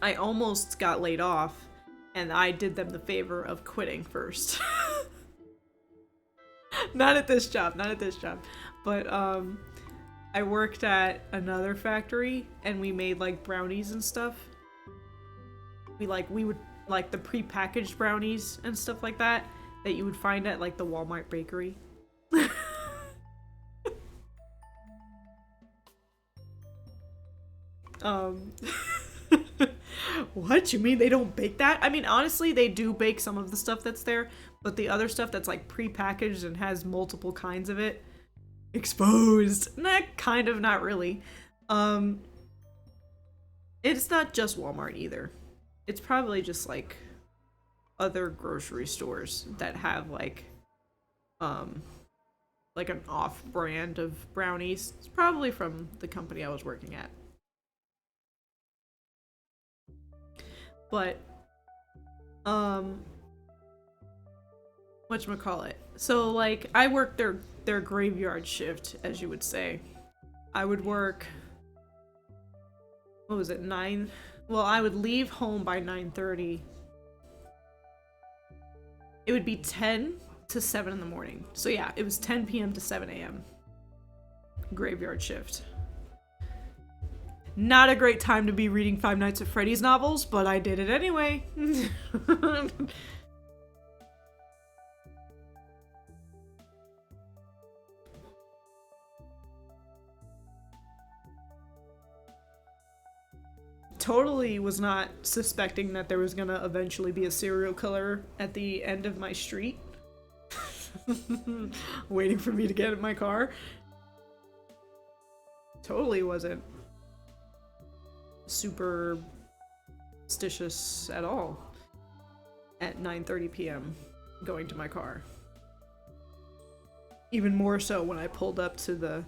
I almost got laid off, and I did them the favor of quitting first. Not at this job, but I worked at another factory, and we made like brownies and stuff. We would like the pre-packaged brownies and stuff like that you would find at like the Walmart bakery. What? You mean they don't bake that? I mean, honestly, they do bake some of the stuff that's there, but the other stuff that's like pre-packaged and has multiple kinds of it exposed. Nah, kind of, not really. It's not just Walmart either. It's probably just like other grocery stores that have like an off-brand of brownies. It's probably from the company I was working at. But whatchamacallit? So like I worked their graveyard shift, as you would say. I would work, what was it, 9? Well, I would leave home by 9:30. It would be 10 to 7 in the morning. So yeah, it was 10 p.m. to 7 a.m. Graveyard shift. Not a great time to be reading Five Nights at Freddy's novels, but I did it anyway. Totally was not suspecting that there was gonna eventually be a serial killer at the end of my street. Waiting for me to get in my car. Totally wasn't superstitious at all at 9:30 p.m. going to my car. Even more so when I pulled up to the...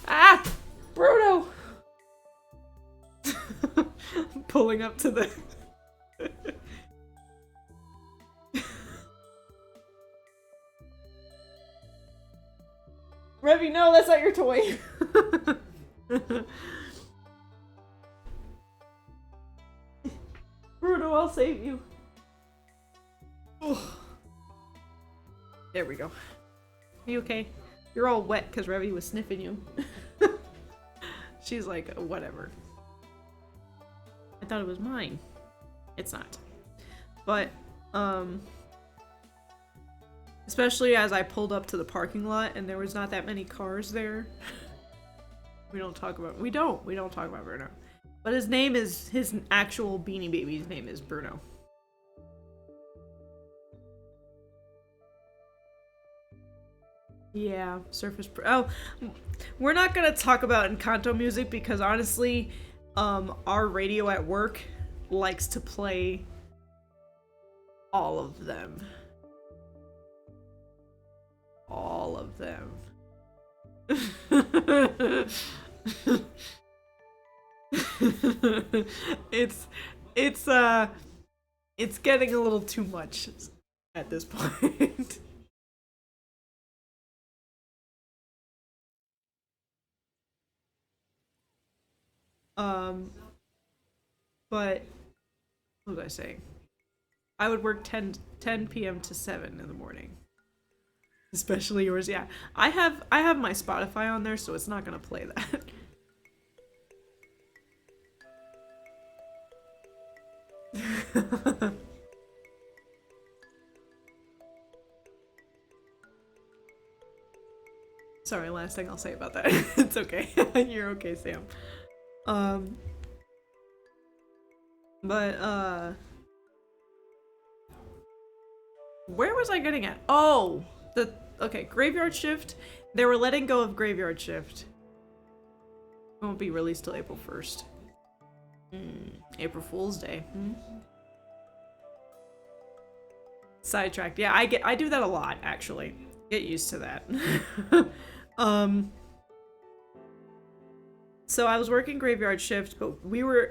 Ah! Bruno! Pulling up to the... Revy, no, that's not your toy! Bruno, I'll save you. Oh. There we go. Are you okay? You're all wet because Revy was sniffing you. She's like, whatever. I thought it was mine. It's not. But, especially as I pulled up to the parking lot and there was not that many cars there. We don't talk about Bruno. But his actual Beanie Baby's name is Bruno. Yeah, oh, we're not gonna talk about Encanto music because honestly, our radio at work likes to play all of them. All of them. It's getting a little too much at this point. But what was I saying? I would work 10 p.m. to 7 in the morning. Especially yours, yeah. I have my Spotify on there, so it's not gonna play that. Sorry, last thing I'll say about that. It's okay. You're okay, Sam. But, where was I getting at? Oh! Okay, Graveyard Shift. They were letting go of Graveyard Shift. It won't be released till April 1st. April Fool's Day. Sidetracked. Yeah, I do that a lot, actually. Get used to that. So I was working Graveyard Shift, but we were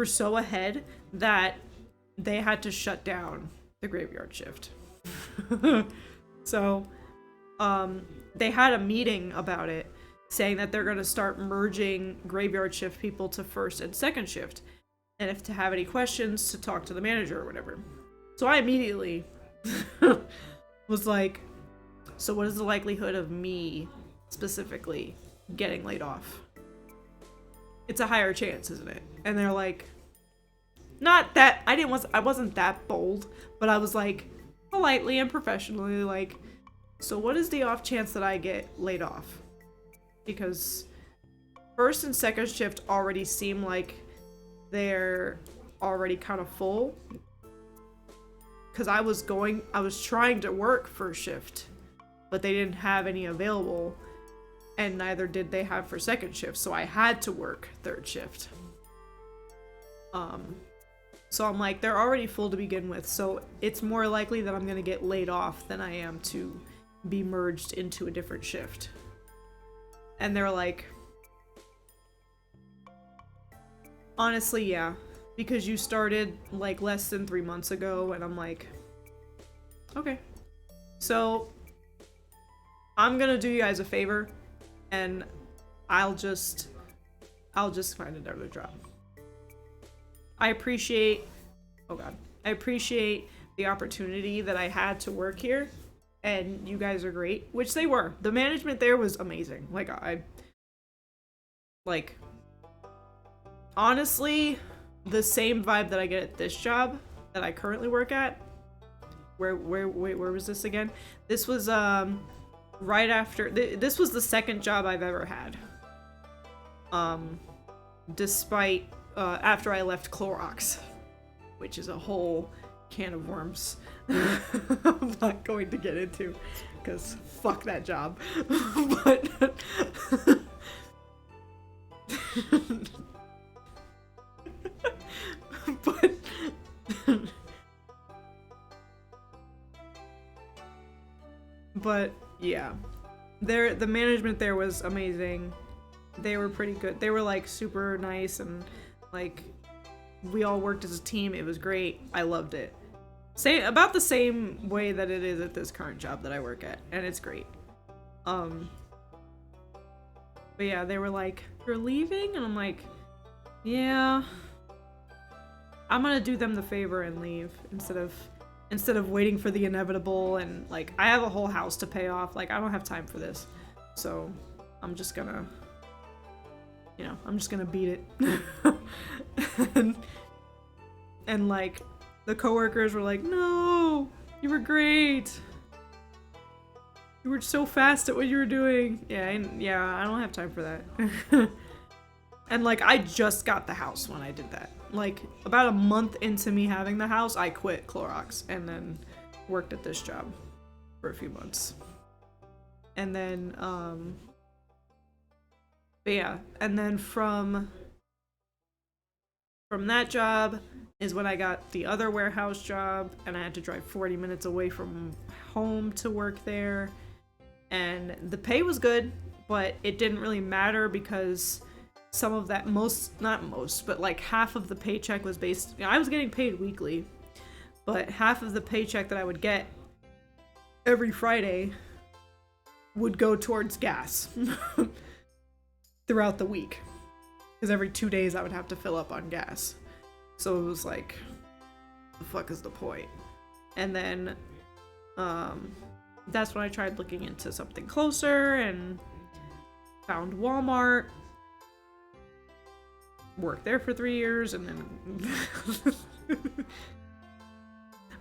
so ahead that they had to shut down the Graveyard Shift. So, they had a meeting about it, saying that they're going to start merging Graveyard Shift people to first and second shift, and if to have any questions, to talk to the manager or whatever. So I immediately was like, so what is the likelihood of me, specifically, getting laid off? It's a higher chance, isn't it? And they're like, not that, I wasn't that bold, but I was like, politely and professionally, like, so what is the off chance that I get laid off? Because first and second shift already seem like they're already kind of full. Because I was trying to work first shift, but they didn't have any available, and neither did they have for second shift, so I had to work third shift. So I'm like, they're already full to begin with, so it's more likely that I'm gonna get laid off than I am to be merged into a different shift. And they're like, honestly, yeah, because you started like less than 3 months ago, and I'm like, okay. So I'm gonna do you guys a favor, and I'll just find another job. I appreciate the opportunity that I had to work here, and you guys are great, which they were. The management there was amazing. Honestly, the same vibe that I get at this job that I currently work at. Where was this again? This was right after this was the second job I've ever had. Despite after I left Clorox, which is a whole can of worms I'm not going to get into, because fuck that job. But yeah, the management there was amazing. They were pretty good. They were like super nice, and like we all worked as a team. It was great. I loved it. About the same way that it is at this current job that I work at, and it's great. But yeah, they were like, "You're leaving?" And I'm like, "Yeah." I'm gonna do them the favor and leave instead of waiting for the inevitable, and like I have a whole house to pay off. Like I don't have time for this. So I'm just gonna, you know, I'm just gonna beat it. and like the coworkers were like, "No, you were great. You were so fast at what you were doing." Yeah, I don't have time for that. And like I just got the house when I did that. Like about a month into me having the house, I quit Clorox and then worked at this job for a few months. And then but yeah, and then from that job is when I got the other warehouse job, and I had to drive 40 minutes away from home to work there. And the pay was good, but it didn't really matter because some of that, not most, but like half of the paycheck was based, I was getting paid weekly, but half of the paycheck that I would get every Friday would go towards gas throughout the week. Because every 2 days I would have to fill up on gas. So it was like, the fuck is the point? And then, that's when I tried looking into something closer and found Walmart. Worked there for 3 years and then...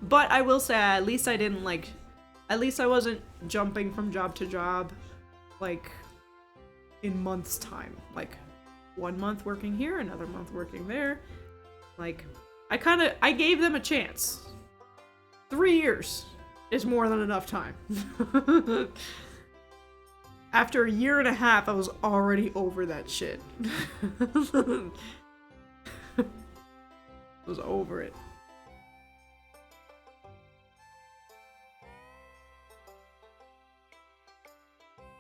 But I will say, at least I didn't like... At least I wasn't jumping from job to job, like, in months' time. Like, 1 month working here, another month working there. Like, I gave them a chance. 3 years is more than enough time. After a year and a half, I was already over that shit. I was over it.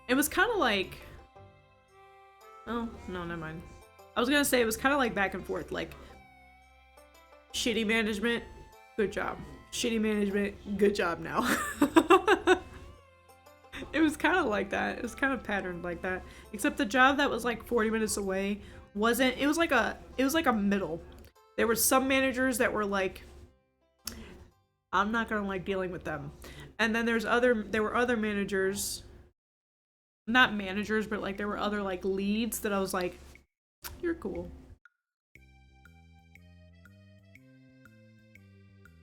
It was kind of like... Oh, no, never mind. I was gonna say it was kind of like back and forth, like... Shitty management, good job. Shitty management, good job now. It was kind of like that. It was kind of patterned like that. Except the job that was like 40 minutes away wasn't... It was like a middle. There were some managers that were like... I'm not gonna like dealing with them. And then there were other managers... Not managers, but like there were other like leads that I was like, you're cool.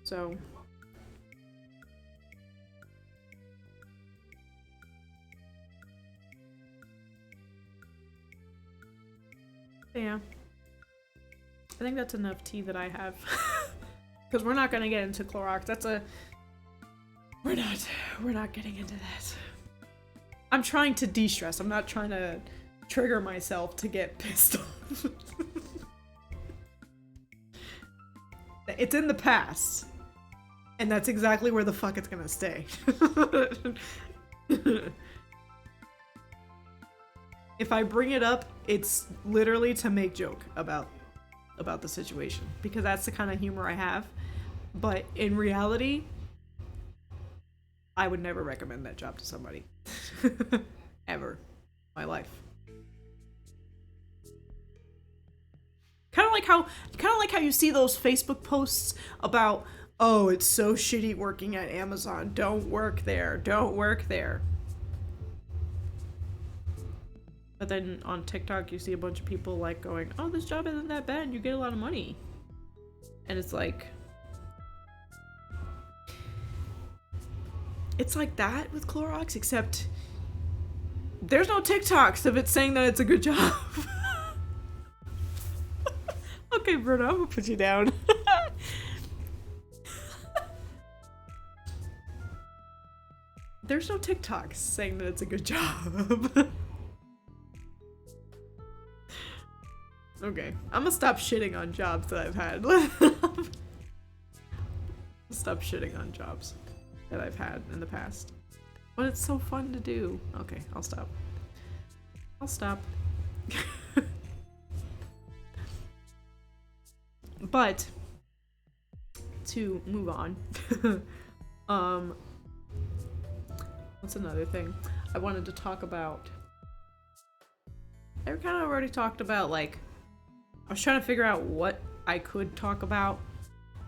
So yeah, I think that's enough tea that I have. Because we're not gonna get into Clorox. We're not getting into that. I'm trying to de-stress. I'm not trying to trigger myself to get pissed off. It's in the past. And that's exactly where the fuck it's gonna stay. If I bring it up, it's literally to make joke about the situation. Because that's the kind of humor I have. But in reality, I would never recommend that job to somebody. Ever. My life. Kind of like how you see those Facebook posts about, oh, it's so shitty working at Amazon. Don't work there. Don't work there. But then on TikTok you see a bunch of people like going, oh, this job isn't that bad. You get a lot of money. And it's like... It's like that with Clorox, except there's no TikToks of it saying that it's a good job. Okay, Bruno, I'm gonna put you down. There's no TikToks saying that it's a good job. Okay, I'm gonna stop shitting on jobs that I've had. Stop shitting on jobs that I've had in the past. But it's so fun to do. Okay, I'll stop. I'll stop. But to move on. What's another thing I wanted to talk about? I kind of already talked about, like, I was trying to figure out what I could talk about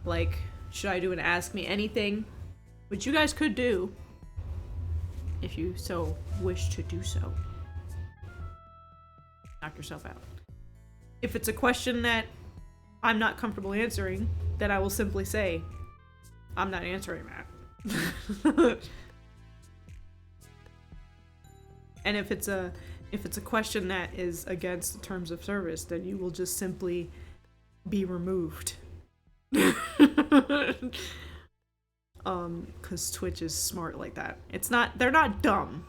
Like, should I do an Ask Me Anything? Which you guys could do, if you so wish to do so. Knock yourself out. If it's a question that I'm not comfortable answering, then I will simply say, I'm not answering that. And if it's a question that is against the terms of service, then you will just simply be removed. Cause Twitch is smart like that. They're not dumb.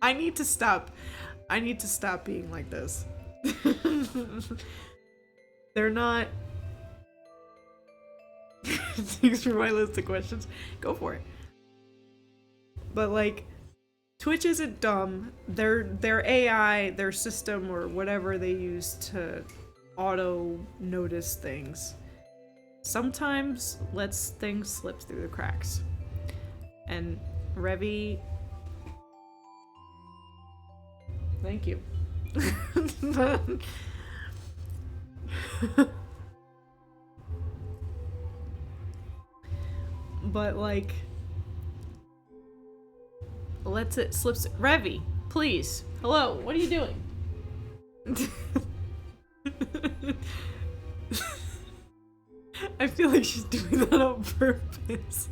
I need to stop being like this. They're not. Thanks for my list of questions. Go for it. But like, Twitch isn't dumb. Their AI, their system, or whatever they use to auto notice things, sometimes lets things slip through the cracks. And Revy, thank you. But like, lets it slip. Revy, please. Hello, what are you doing? I feel like she's doing that on purpose.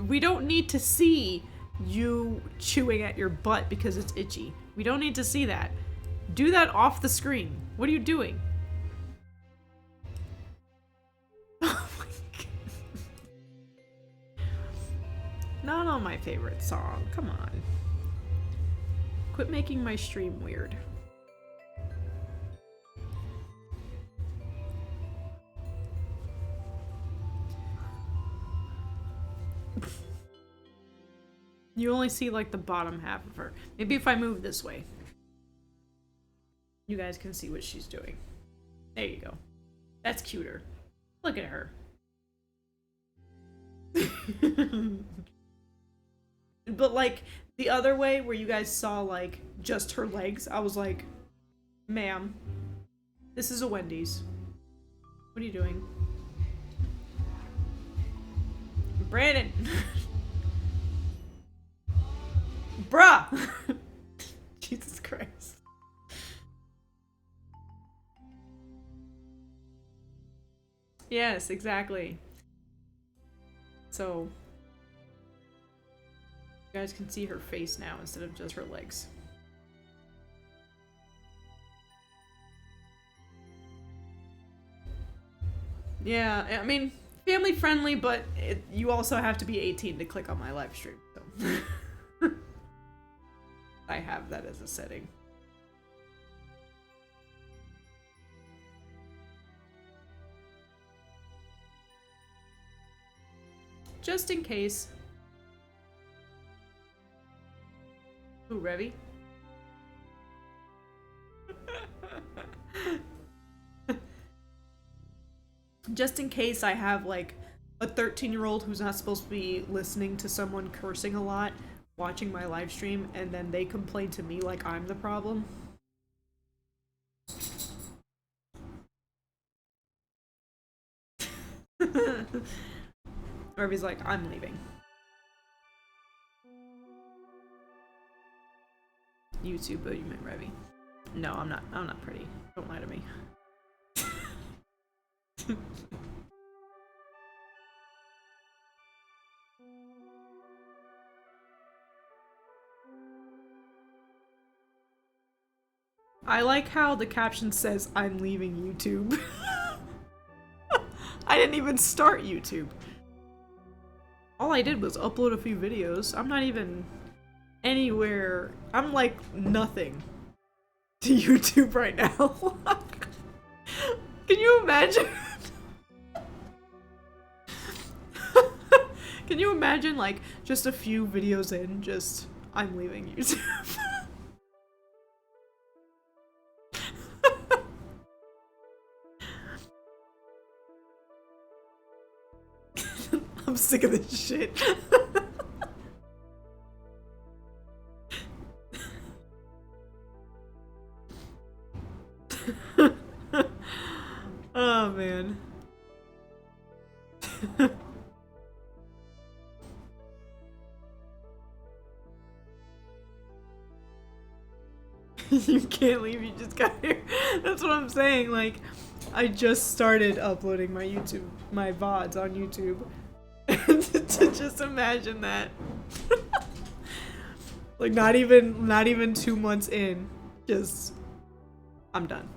We don't need to see you chewing at your butt because it's itchy. We don't need to see that. Do that off the screen. What are you doing? Oh my god. Not on my favorite song. Come on. Quit making my stream weird. You only see like the bottom half of her. Maybe if I move this way, you guys can see what she's doing. There you go. That's cuter. Look at her. But like the other way where you guys saw like just her legs, I was like, ma'am, this is a Wendy's. What are you doing? Brandon! Bruh! Jesus Christ. Yes, exactly. So, you guys can see her face now instead of just her legs. Yeah, I mean, family friendly, but you also have to be 18 to click on my live stream, so. I have that as a setting. Just in case. Ooh, Revy? Just in case I have like a 13-year-old who's not supposed to be listening to someone cursing a lot watching my live stream, and then they complain to me like I'm the problem. Revy's like, I'm leaving. YouTube, but you meant Revy. No, I'm not pretty. Don't lie to me. I like how the caption says, I'm leaving YouTube. I didn't even start YouTube. All I did was upload a few videos. I'm not even anywhere. I'm like nothing to YouTube right now. Can you imagine? Can you imagine like just a few videos in, just I'm leaving YouTube? I'm sick of this shit. Oh man. You can't leave, you just got here. That's what I'm saying, like, I just started uploading my VODs on YouTube. And to just imagine that. Like, not even 2 months in, just, I'm done.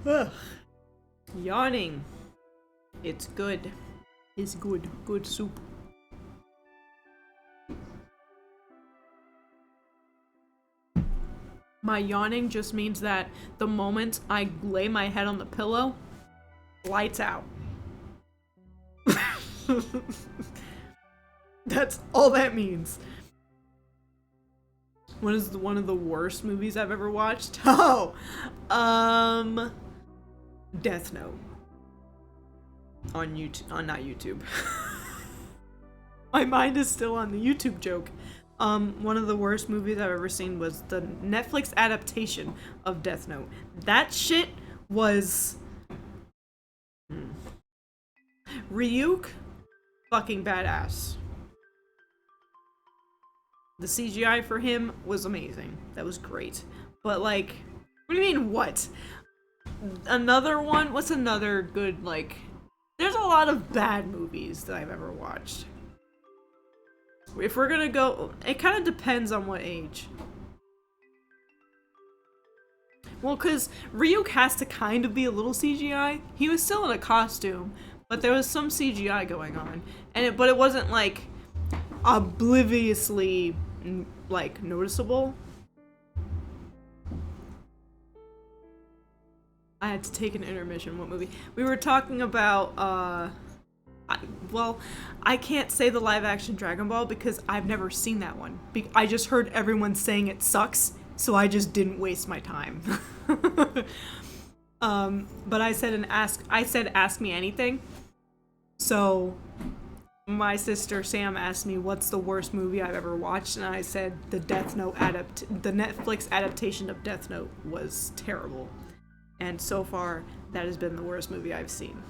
Ugh. Yawning. It's good. It's good. Good soup. My yawning just means that the moment I lay my head on the pillow, lights out. That's all that means. What is one of the worst movies I've ever watched? Oh, Death Note. On YouTube, not YouTube. My mind is still on the YouTube joke. One of the worst movies I've ever seen was the Netflix adaptation of Death Note. That shit was... Ryuk, fucking badass. The CGI for him was amazing. That was great. But like, what do you mean, what? Another one? What's another good, like... There's a lot of bad movies that I've ever watched. If we're gonna go... It kind of depends on what age. Well, because Ryuk has to kind of be a little CGI. He was still in a costume, but there was some CGI going on. But it wasn't, like, obliviously, like, noticeable. I had to take an intermission. What movie? We were talking about, I can't say the live-action Dragon Ball because I've never seen that one. I just heard everyone saying it sucks, so I just didn't waste my time. But I said ask me anything. So my sister Sam asked me what's the worst movie I've ever watched, and I said the Netflix adaptation of Death Note was terrible. And so far, that has been the worst movie I've seen.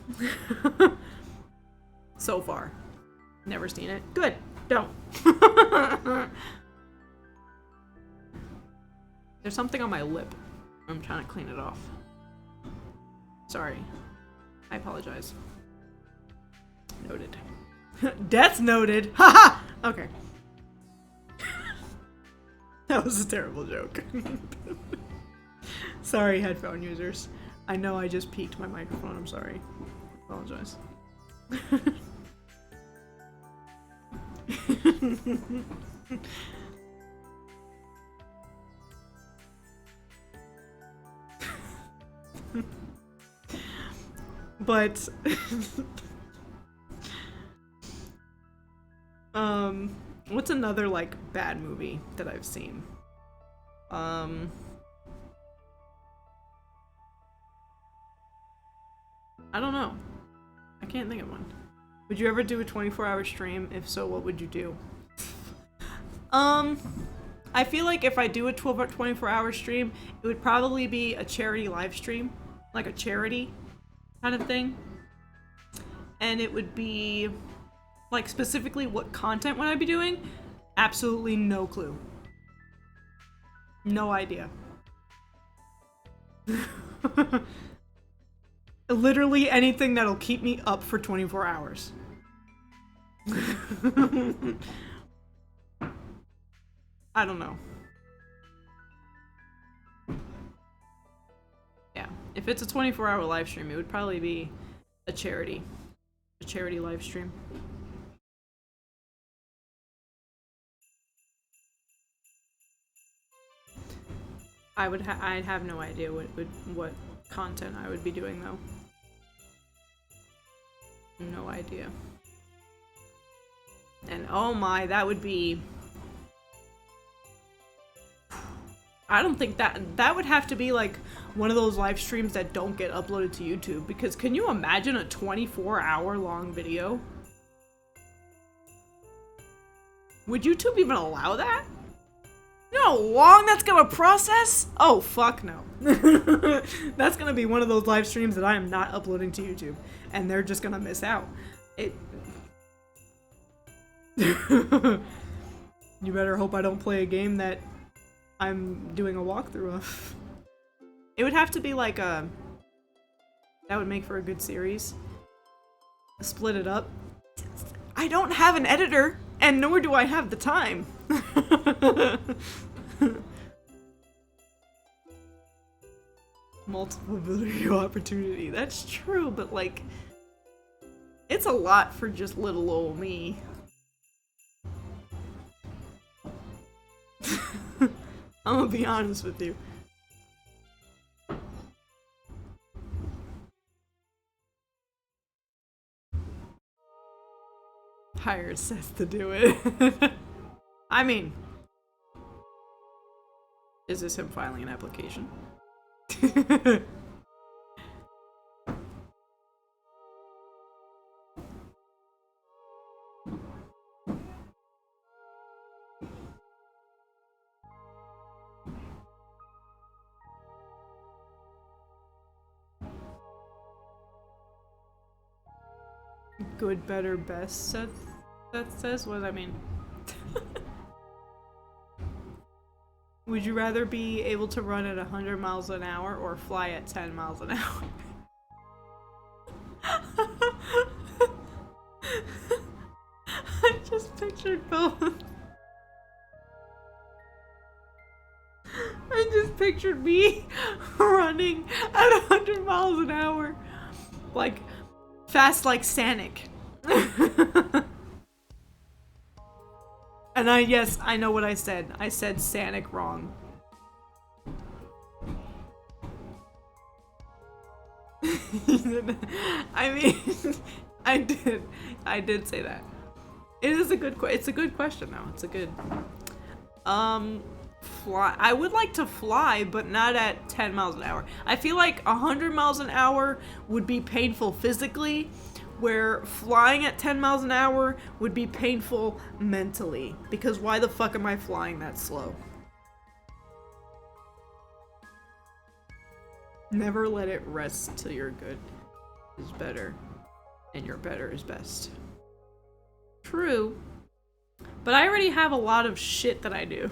So far. Never seen it. Good. Don't. There's something on my lip. I'm trying to clean it off. Sorry. I apologize. Noted. Death noted. Haha! Okay. That was a terrible joke. Sorry, headphone users. I know I just peaked my microphone. I'm sorry. I apologize. But what's another like bad movie that I've seen? I don't know. I can't think of one. Would you ever do a 24-hour stream? If so, what would you do? I feel like if I do a 24-hour stream, it would probably be a charity live stream. Like a charity kind of thing. And it would be, like, specifically what content would I be doing? Absolutely no clue. No idea. Literally anything that'll keep me up for 24 hours. I don't know. Yeah, if it's a 24-hour live stream, it would probably be a charity live stream. I'd have no idea what content I would be doing though. No idea. And oh my, that would be... I don't think that would have to be like one of those live streams that don't get uploaded to YouTube, because can you imagine a 24-hour long video? Would YouTube even allow that? You know how long that's gonna process? Oh, fuck no. That's gonna be one of those live streams that I am not uploading to YouTube, and they're just gonna miss out. You better hope I don't play a game that I'm doing a walkthrough of. It would have to be like a... That would make for a good series. Split it up. I don't have an editor, and nor do I have the time. Multiple video opportunity. That's true, but like... It's a lot for just little old me. I'm gonna be honest with you. Hired Seth to do it. I mean, is this him filing an application? Good, better, best, Seth says? What does that mean? Would you rather be able to run at 100 miles an hour or fly at 10 miles an hour? I just pictured both. I just pictured me running at 100 miles an hour. Like, fast like Sonic. And yes, I know what I said. I said Sonic wrong. I mean, I did say that. It is a good it's a good question though. It's a good fly. I would like to fly, but not at 10 miles an hour. I feel like 100 miles an hour would be painful physically, where flying at 10 miles an hour would be painful mentally. Because why the fuck am I flying that slow? Never let it rest till your good is better, and your better is best. True. But I already have a lot of shit that I do.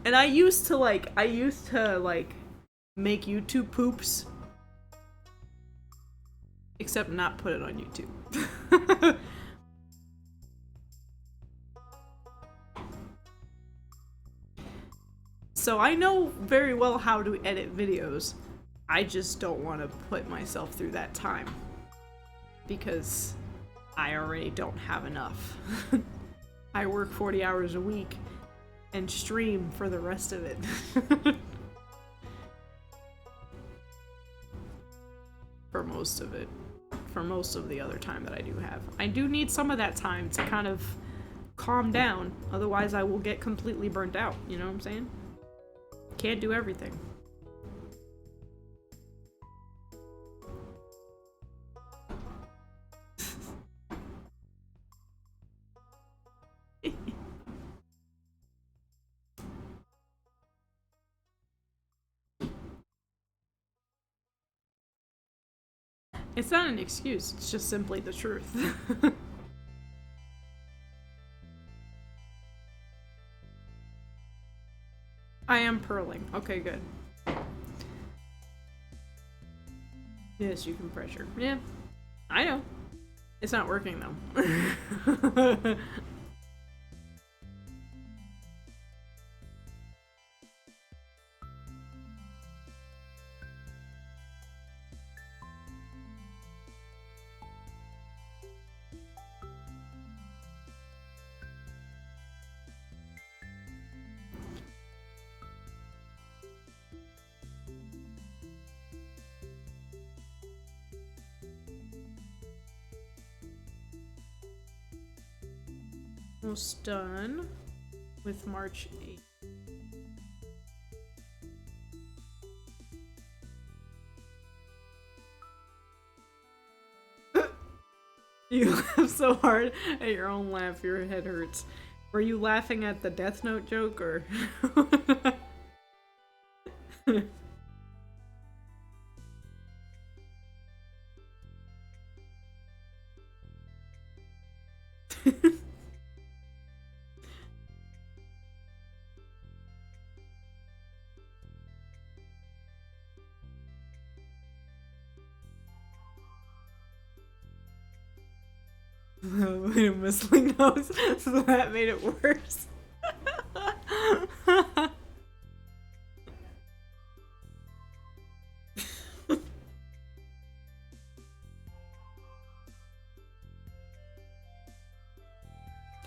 And I used to like make YouTube poops. Except not put it on YouTube. So I know very well how to edit videos. I just don't want to put myself through that time. Because I already don't have enough. I work 40 hours a week and stream for the rest of it. For most of it. For most of the other time that I do have. I do need some of that time to kind of calm down. Otherwise I will get completely burnt out. You know what I'm saying? Can't do everything. It's not an excuse, it's just simply the truth. I am purling. Okay, good. Yes, you can pressure. Yeah, I know. It's not working though. Almost done with March 8th. You laugh so hard at your own laugh, your head hurts. Were you laughing at the Death Note joke, or? Wait, a whistling nose, so that made it worse.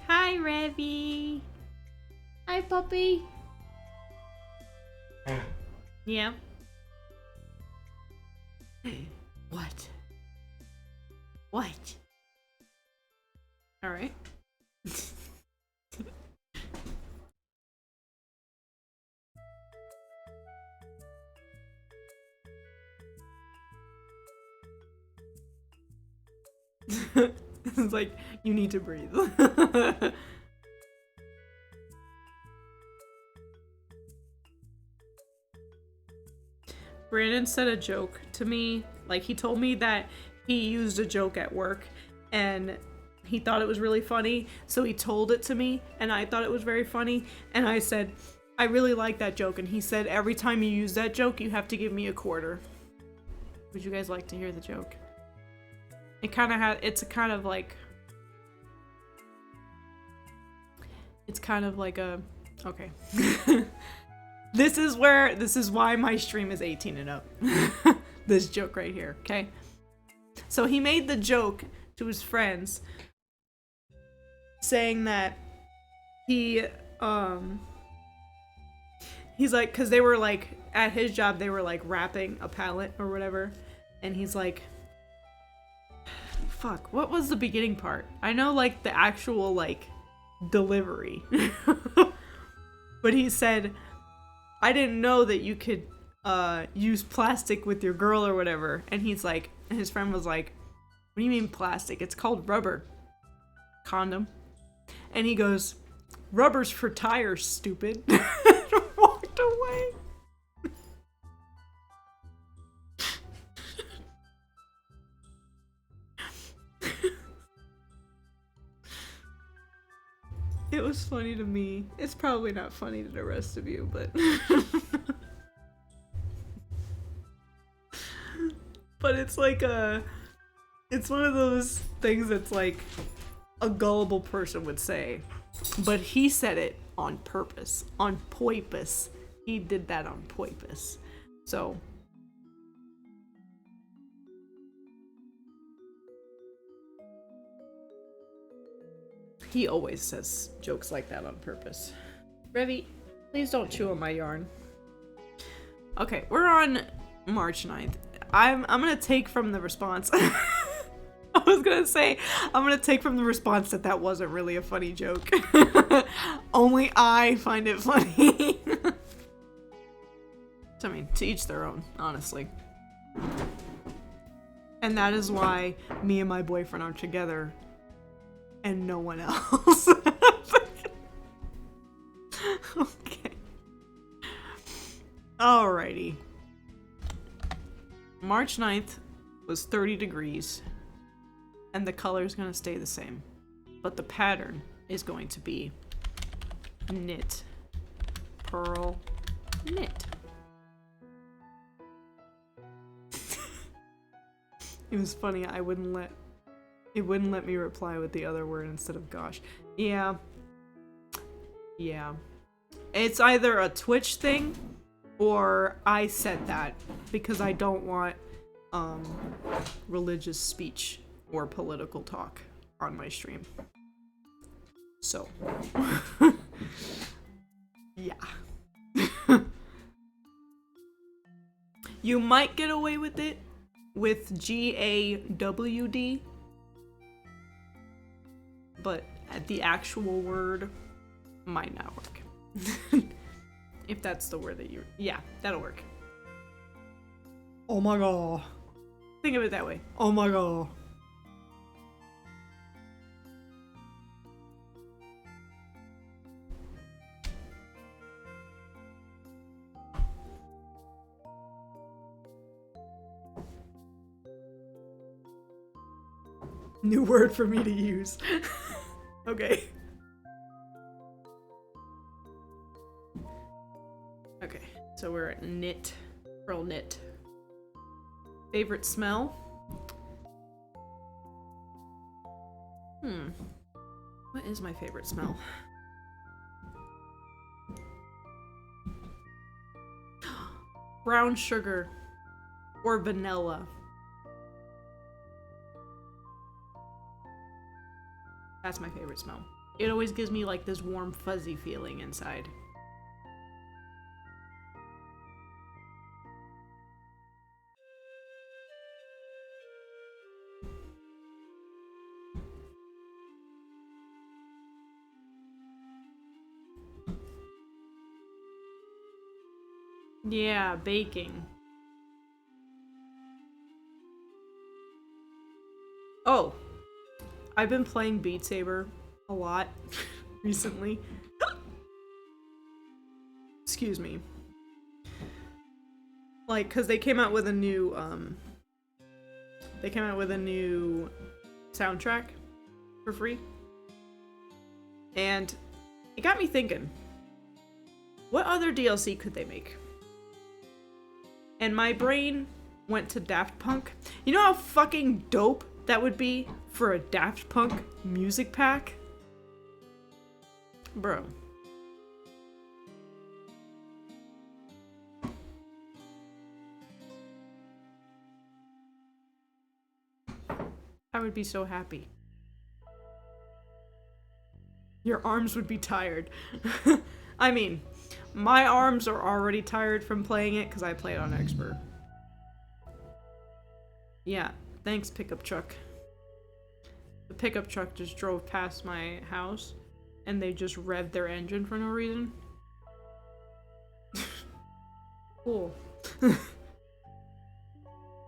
Hi, Revy. Hi, puppy. Yeah. What? What? All right. It's like, you need to breathe. Brandon said a joke to me. Like, he told me that he used a joke at work and he thought it was really funny, so he told it to me and I thought it was very funny, and I said, I really like that joke, and he said, every time you use that joke you have to give me a quarter. Would you guys like to hear the joke? It's kind of like a, okay. This is why my stream is 18 and up. This joke right here, okay? So he made the joke to his friends saying that he's like, cause they were like, at his job they were like wrapping a pallet or whatever, and he's like, fuck, what was the beginning part? I know like the actual like delivery. But he said, I didn't know that you could use plastic with your girl or whatever. And he's like, and his friend was like, what do you mean plastic? It's called rubber. Condom. And he goes, rubber's for tires, stupid. And walked away. It was funny to me. It's probably not funny to the rest of you, but... But it's like it's one of those things that's like a gullible person would say. But he said it on purpose. On purpose. He did that on purpose. So... He always says jokes like that on purpose. Revy, please don't chew on my yarn. Okay, we're on March 9th. I'm gonna take from the response. I was gonna say, I'm gonna take from the response that wasn't really a funny joke. Only I find it funny. So, I mean, to each their own, honestly. And that is why me and my boyfriend are together. And no one else. Okay. Alrighty. March 9th was 30 degrees. And the color is going to stay the same. But the pattern is going to be knit, purl, knit. It was funny, it wouldn't let me reply with the other word instead of gosh. Yeah. Yeah. It's either a Twitch thing or I said that because I don't want religious speech or political talk on my stream. So. Yeah. You might get away with it with GAWD. But the actual word might not work. If that's the word that you're... Yeah, that'll work. Oh my god. Think of it that way. Oh my god. New word for me to use. Okay. Okay, so we're at knit. Pearl knit. Favorite smell? What is my favorite smell? Brown sugar. Or vanilla. That's my favorite smell. It always gives me like this warm, fuzzy feeling inside. Yeah, baking. Oh, I've been playing Beat Saber a lot recently. Excuse me. Like, cause they came out with a new soundtrack for free. And it got me thinking, what other DLC could they make? And my brain went to Daft Punk. You know how fucking dope that would be for a Daft Punk music pack? Bro. I would be so happy. Your arms would be tired. I mean, my arms are already tired from playing it because I play it on expert. Yeah, thanks, pickup truck. The pickup truck just drove past my house and they just revved their engine for no reason. Cool. But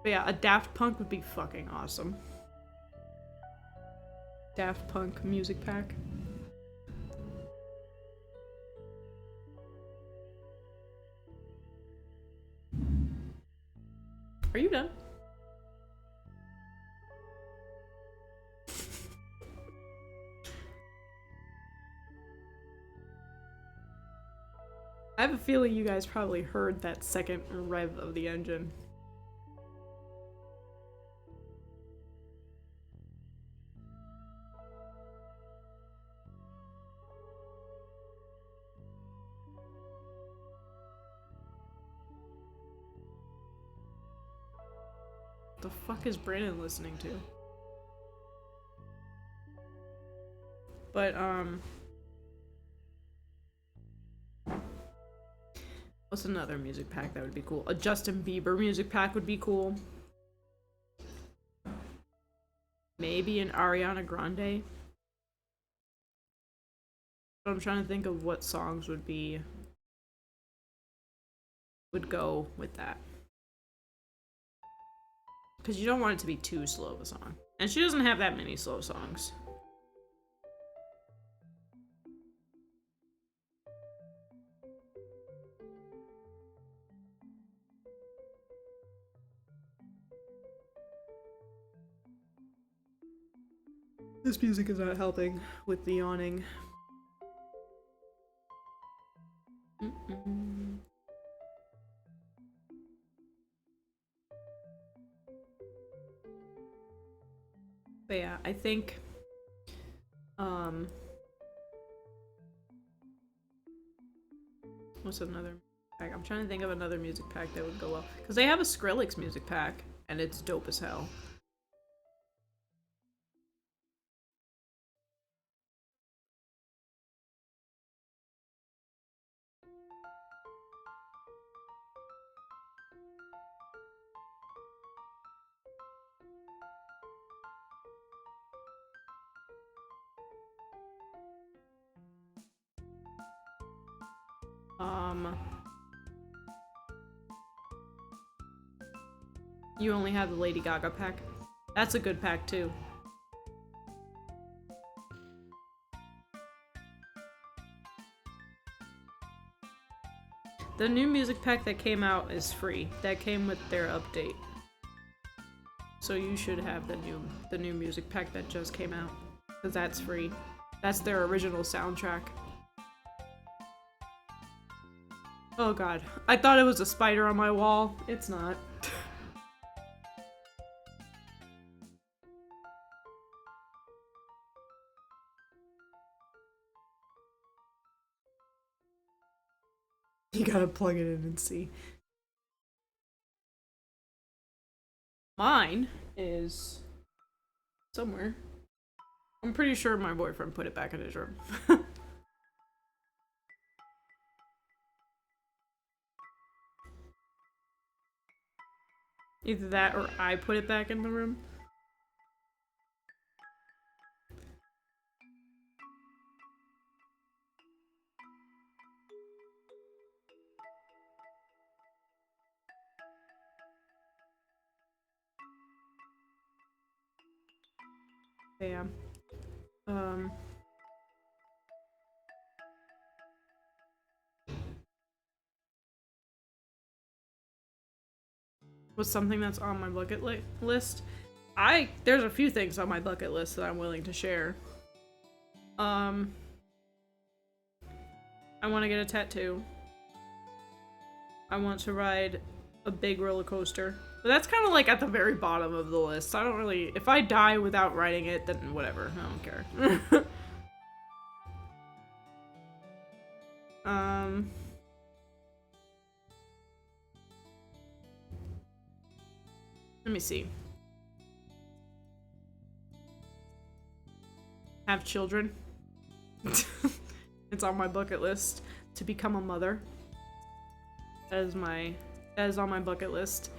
yeah, a Daft Punk would be fucking awesome. Daft Punk music pack. Are you done? I have a feeling you guys probably heard that second rev of the engine. The fuck is Brandon listening to? But, what's another music pack that would be cool? A Justin Bieber music pack would be cool. Maybe an Ariana Grande. But I'm trying to think of what songs would go with that. Because you don't want it to be too slow of a song. And she doesn't have that many slow songs. This music is not helping with the yawning. But yeah, I think what's another pack? I'm trying to think of another music pack that would go well. Because they have a Skrillex music pack, and it's dope as hell. You only have the Lady Gaga pack. That's a good pack too. The new music pack that came out is free. That came with their update. So you should have the new music pack that just came out. Because that's free. That's their original soundtrack. Oh god. I thought it was a spider on my wall. It's not. You gotta plug it in and see. Mine is somewhere. I'm pretty sure my boyfriend put it back in his room. Either that or I put it back in the room. Bam. What's something that's on my bucket list? There's a few things on my bucket list that I'm willing to share. I want to get a tattoo. I want to ride a big roller coaster. But that's kind of like at the very bottom of the list. I don't really... If I die without riding it, then whatever. I don't care. Let me see. Have children. It's on my bucket list. To become a mother. That is on my bucket list.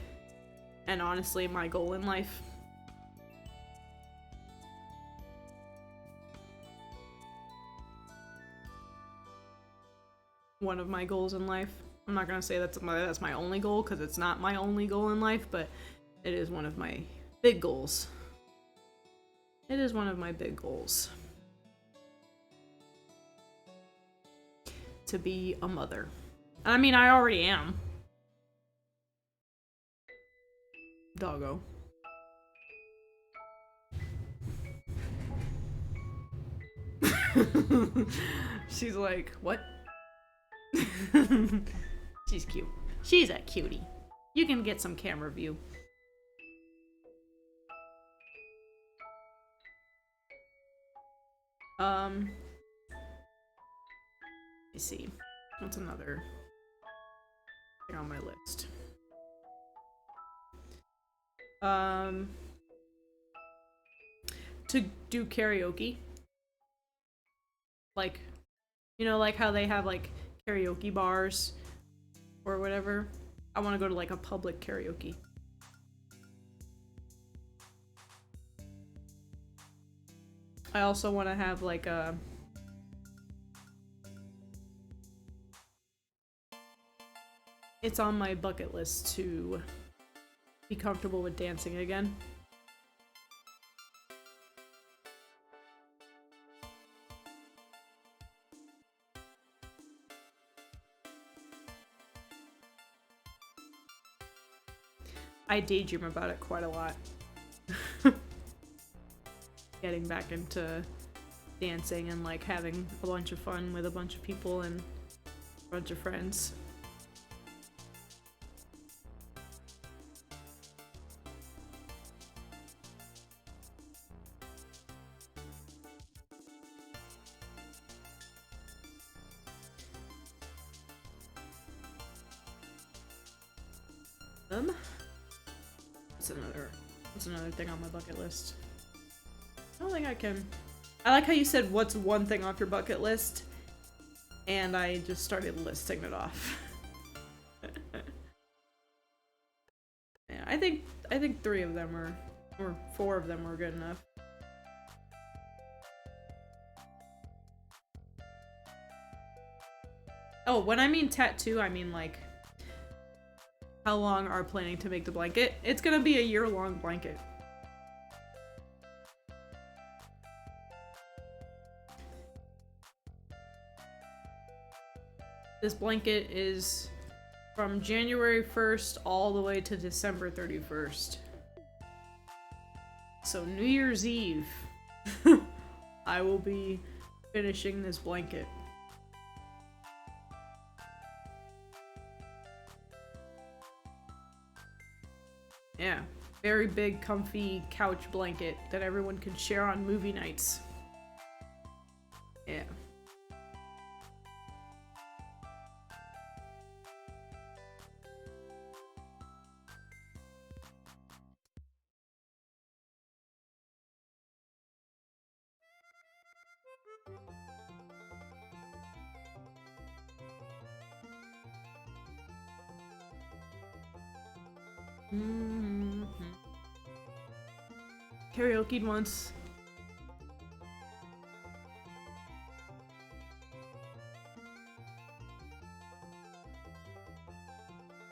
And honestly, my goal in life. One of my goals in life. I'm not gonna say that's my only goal, because it's not my only goal in life, but it is one of my big goals. It is one of my big goals. To be a mother. I mean, I already am. Doggo. She's like, what? She's cute. She's a cutie. You can get some camera view. Let me see. What's another thing on my list? To do karaoke. Like, you know, like how they have like karaoke bars or whatever. I want to go to like a public karaoke. I also want to have like a... It's on my bucket list to be comfortable with dancing again. I daydream about it quite a lot. Getting back into dancing and like having a bunch of fun with a bunch of people and a bunch of friends. What's another thing on my bucket list? I don't think I can. I like how you said, what's one thing off your bucket list? And I just started listing it off. Yeah, I think 3 of them or 4 of them were good enough. Oh, when I mean tattoo, I mean like how long are planning to make the blanket? It's gonna be a year-long blanket. This blanket is from January 1st all the way to December 31st. So New Year's Eve, I will be finishing this blanket. Yeah, very big, comfy couch blanket that everyone can share on movie nights. Yeah. Karaoke once.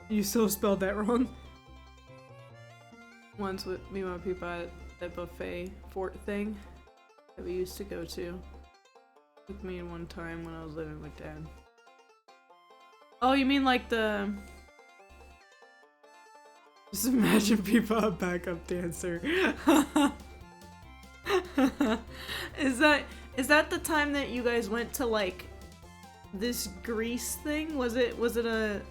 You still spelled that wrong. Once with me and my people at that buffet fort thing that we used to go to. Took me in one time when I was living with Dad. Oh, you mean like the... Just imagine people a backup dancer. Is that the time that you guys went to like this Greece thing? Was it a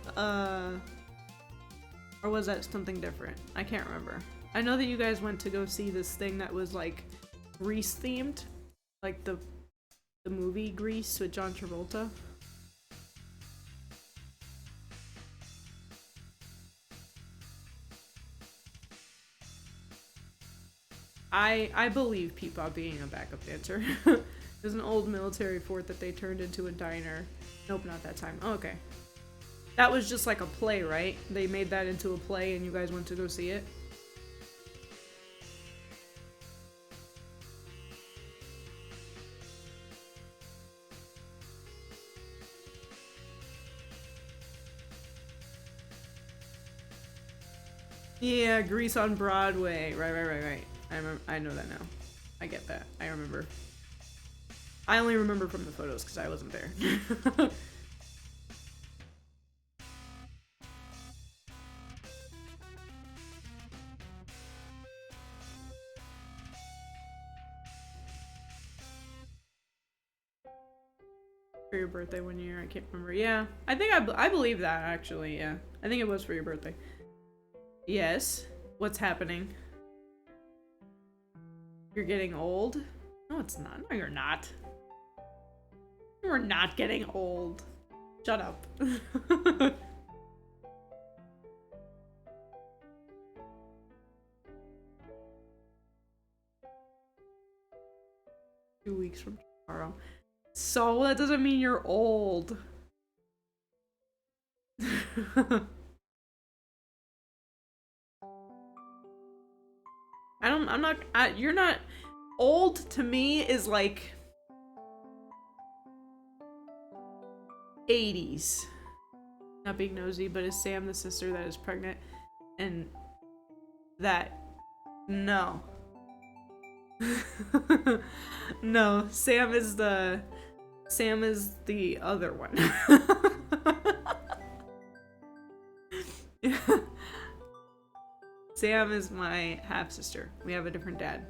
or was that something different? I can't remember. I know that you guys went to go see this thing that was like Greece themed, like the movie Grease with John Travolta. I believe Peepaw being a backup dancer. There's an old military fort that they turned into a diner. Nope, not that time. Oh, okay. That was just like a play, right? They made that into a play and you guys went to go see it? Yeah, Grease on Broadway. Right. I know that now. I get that. I remember. I only remember from the photos because I wasn't there. For your birthday one year, I can't remember. Yeah, I think I believe that actually. Yeah, I think it was for your birthday. Yes. What's happening? You're getting old? No, it's not. No, you're not. We're not getting old. Shut up. 2 weeks from tomorrow. So that doesn't mean you're old. I'm not, you're not, old to me is like 80s. Not being nosy, but is Sam the sister that is pregnant? And that, no. No, Sam is the other one. Sam is my half-sister. We have a different dad.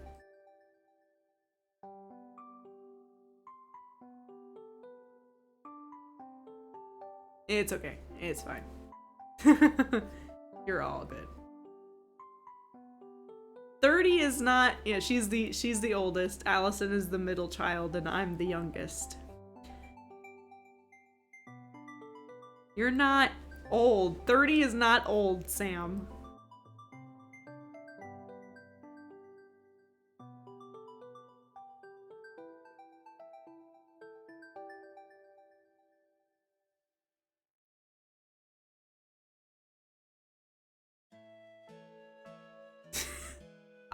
It's okay. It's fine. You're all good. 30 is not, yeah, she's the oldest. Allison is the middle child and I'm the youngest. You're not old. 30 is not old, Sam.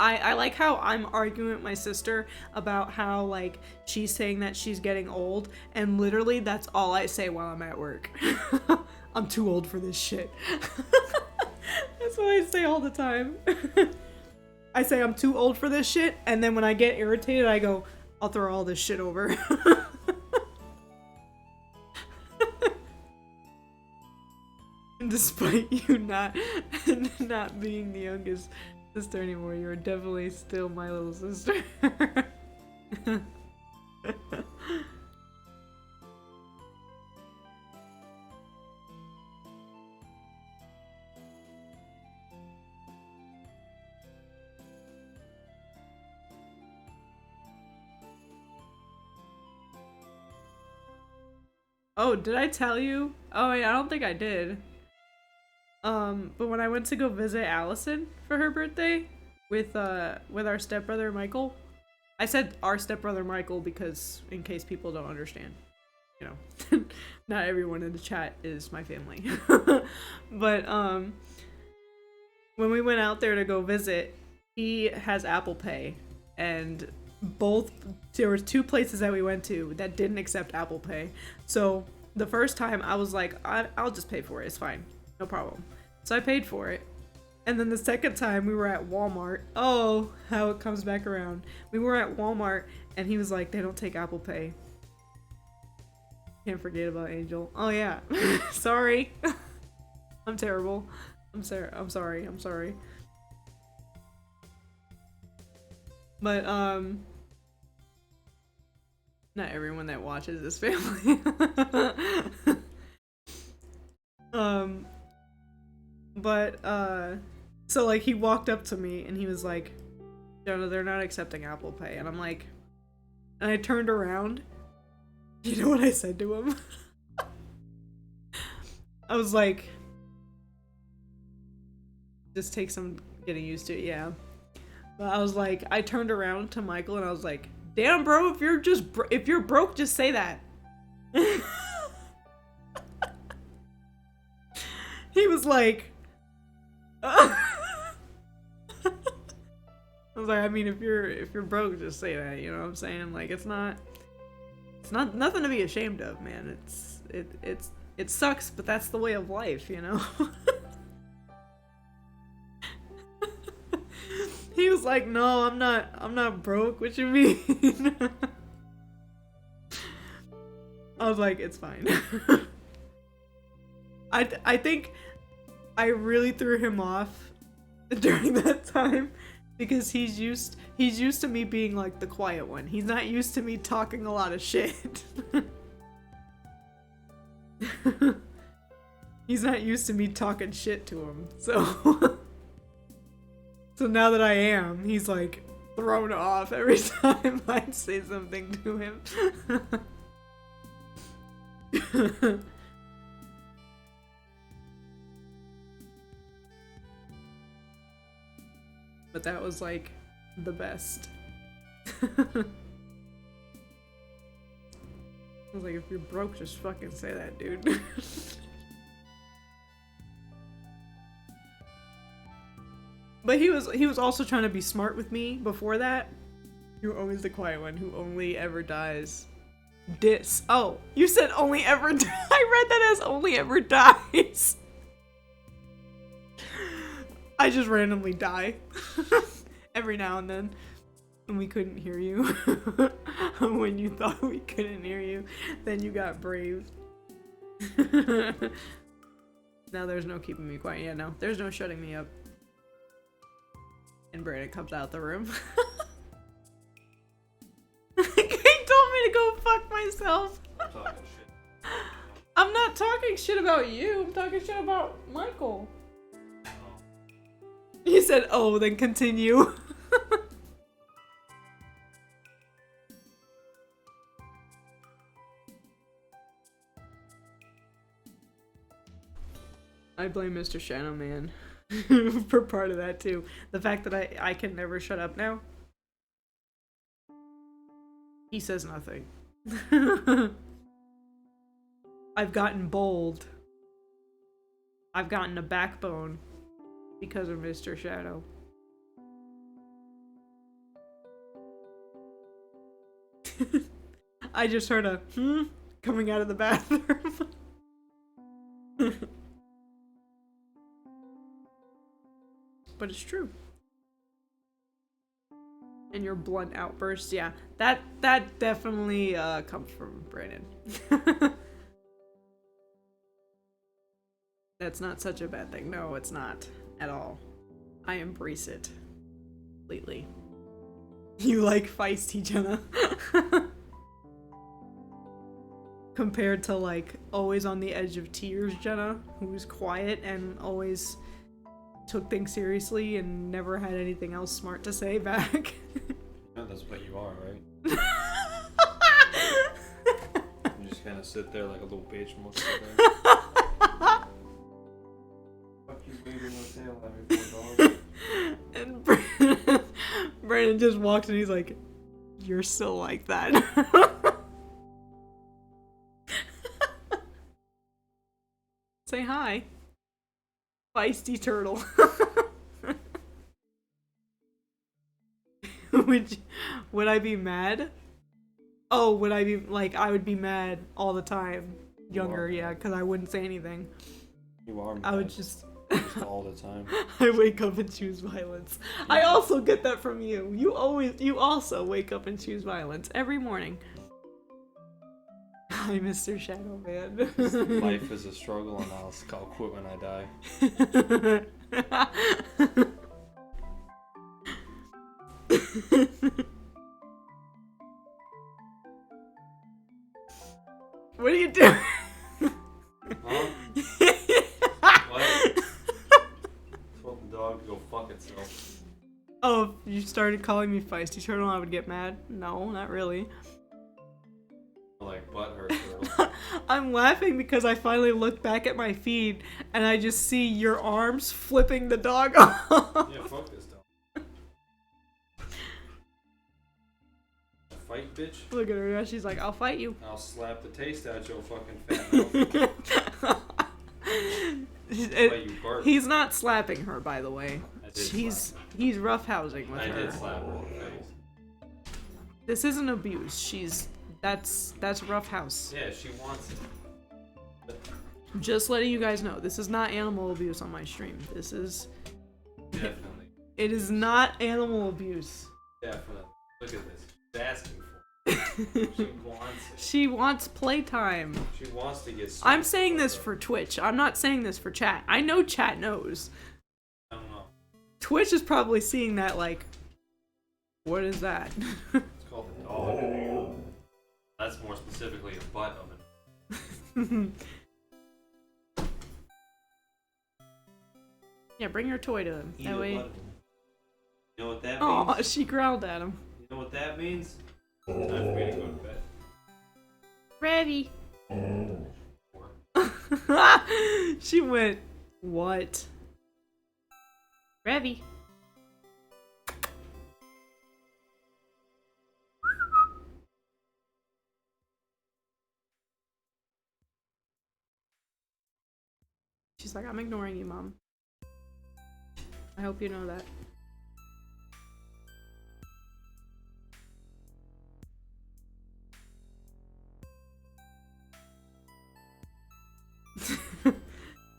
I like how I'm arguing with my sister about how, like, she's saying that she's getting old, and literally that's all I say while I'm at work. I'm too old for this shit. That's what I say all the time. I say I'm too old for this shit, and then when I get irritated, I go, I'll throw all this shit over. Despite you not being the youngest sister anymore, you're definitely still my little sister. Oh, did I tell you? Oh, yeah, I don't think I did. But when I went to go visit Allison for her birthday with our stepbrother Michael, I said our stepbrother Michael because in case people don't understand, you know, not everyone in the chat is my family. But when we went out there to go visit, he has Apple Pay, and there were 2 places that we went to that didn't accept Apple Pay. So the first time I was like, I'll just pay for it, it's fine, no problem. So I paid for it. And then the second time we were at Walmart. Oh, how it comes back around. We were at Walmart and he was like, they don't take Apple Pay. Can't forget about Angel. Oh yeah. Sorry. I'm terrible. I'm sorry. But not everyone that watches is family. So like he walked up to me and he was like, Jonah, they're not accepting Apple Pay. And I'm like, and I turned around. You know what I said to him? I was like, just take some getting used to it, yeah. But I was like, I turned around to Michael and I was like, damn bro, if you're broke, just say that. He was like, I was like, I mean, if you're broke, just say that, you know what I'm saying? Like, it's not nothing to be ashamed of, man. It sucks, but that's the way of life, you know? He was like, no, I'm not broke, what you mean? I was like, it's fine. I think I really threw him off during that time because he's used to me being like the quiet one. He's not used to me talking a lot of shit. He's not used to me talking shit to him. So so now that I am, he's like thrown off every time I say something to him. But that was like the best. I was like, if you're broke, just fucking say that, dude. But he was also trying to be smart with me before that. You're always the quiet one who only ever dies. Oh, you said only ever die. I read that as only ever dies. I just randomly die. Every now and then. And we couldn't hear you. When you thought we couldn't hear you, then you got brave. Now there's no keeping me quiet. Yeah, no. There's no shutting me up. And Brandon comes out the room. He told me to go fuck myself. I'm not talking shit about you. I'm talking shit about Michael. He said, oh, then continue. I blame Mr. Shadow Man for part of that too. The fact that I can never shut up now. He says nothing. I've gotten bold. I've gotten a backbone because of Mr. Shadow. I just heard a coming out of the bathroom. But it's true. And your blunt outbursts, yeah. That definitely comes from Brandon. That's not such a bad thing. No, it's not. At all. I embrace it. Completely. You like feisty, Jenna. Compared to, like, always on the edge of tears, Jenna, who's quiet and always took things seriously and never had anything else smart to say back. Yeah, that's what you are, right? You just kind of sit there like a little bitch most of the time. Fuck you, baby, no tail every 4 dollars. And Brandon just walks and he's like, "You're still like that." Say hi. Feisty turtle. Would I be mad? Oh, would I be, like, I would be mad all the time. Younger, yeah, because I wouldn't say anything. You are mad. I would just all the time. I wake up and choose violence. Yeah. I also get that from you. You also wake up and choose violence every morning. Hi, Mr. Shadow Man. Life is a struggle, and I'll quit when I die. What are you doing? Huh? What? Told the dog to go fuck itself. Oh, if you started calling me Feisty Turtle, I would get mad? No, not really. Like butthurt turtle. I'm laughing because I finally look back at my feed and I just see your arms flipping the dog off. Yeah, fuck this dog. Fight, bitch. Look at her now. She's like, "I'll fight you." I'll slap the taste out your fucking fat mouth. You bark. He's not slapping her, by the way. He's roughhousing with her. I did slap her in the face. This isn't abuse. That's roughhouse. Yeah, she wants it. Just letting you guys know, this is not animal abuse on my stream. This is definitely. It is not animal abuse. Definitely. Look at this. She's asking for it. She wants it. She wants playtime. She wants to get. I'm saying this for Twitch. I'm not saying this for chat. I know chat knows. I don't know. Twitch is probably seeing that like, what is that? It's called a dog. That's more specifically a butt oven. Yeah, bring your toy to him. That way. You know what that means? Oh, she growled at him. You know what that means? Time for me to go to bed. Ready. She went, what? Revy. She's like, "I'm ignoring you, Mom. I hope you know that."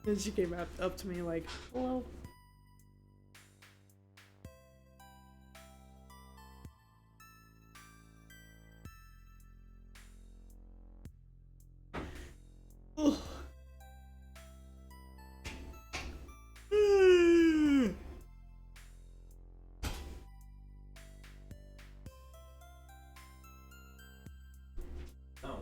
Then she came up to me like, "Hello." No.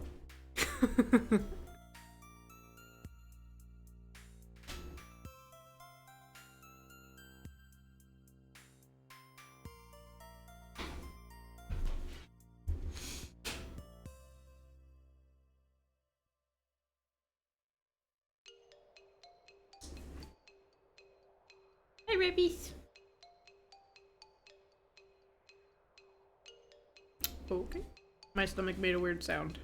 Hey, Ribbies. Okay. My stomach made a weird sound.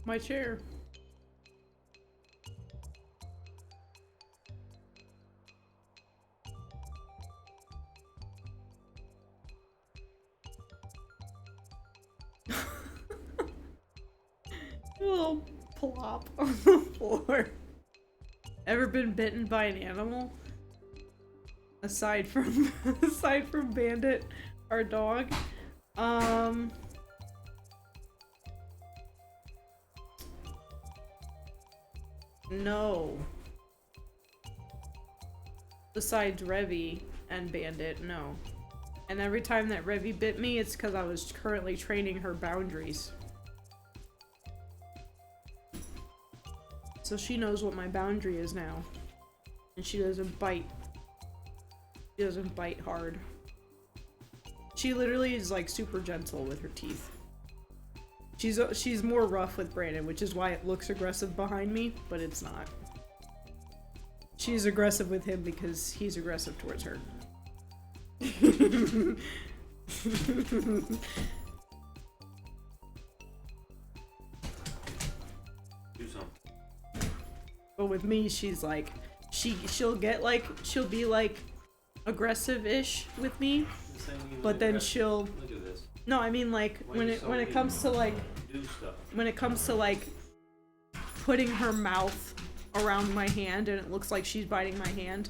my chair. A little plop on the floor. Ever been bitten by an animal? Aside from Bandit, our dog. No. Besides Revy and Bandit, no. And every time that Revy bit me, it's because I was currently training her boundaries. So she knows what my boundary is now. And she doesn't bite. She doesn't bite hard. She literally is like super gentle with her teeth. She's more rough with Brandon, which is why it looks aggressive behind me, but it's not. She's aggressive with him because he's aggressive towards her. Do something. But with me, she's like, she'll be like aggressive-ish with me, but then she'll. Look at this. No, I mean like when it comes to like Do stuff. when it comes to like putting her mouth around my hand and it looks like she's biting my hand.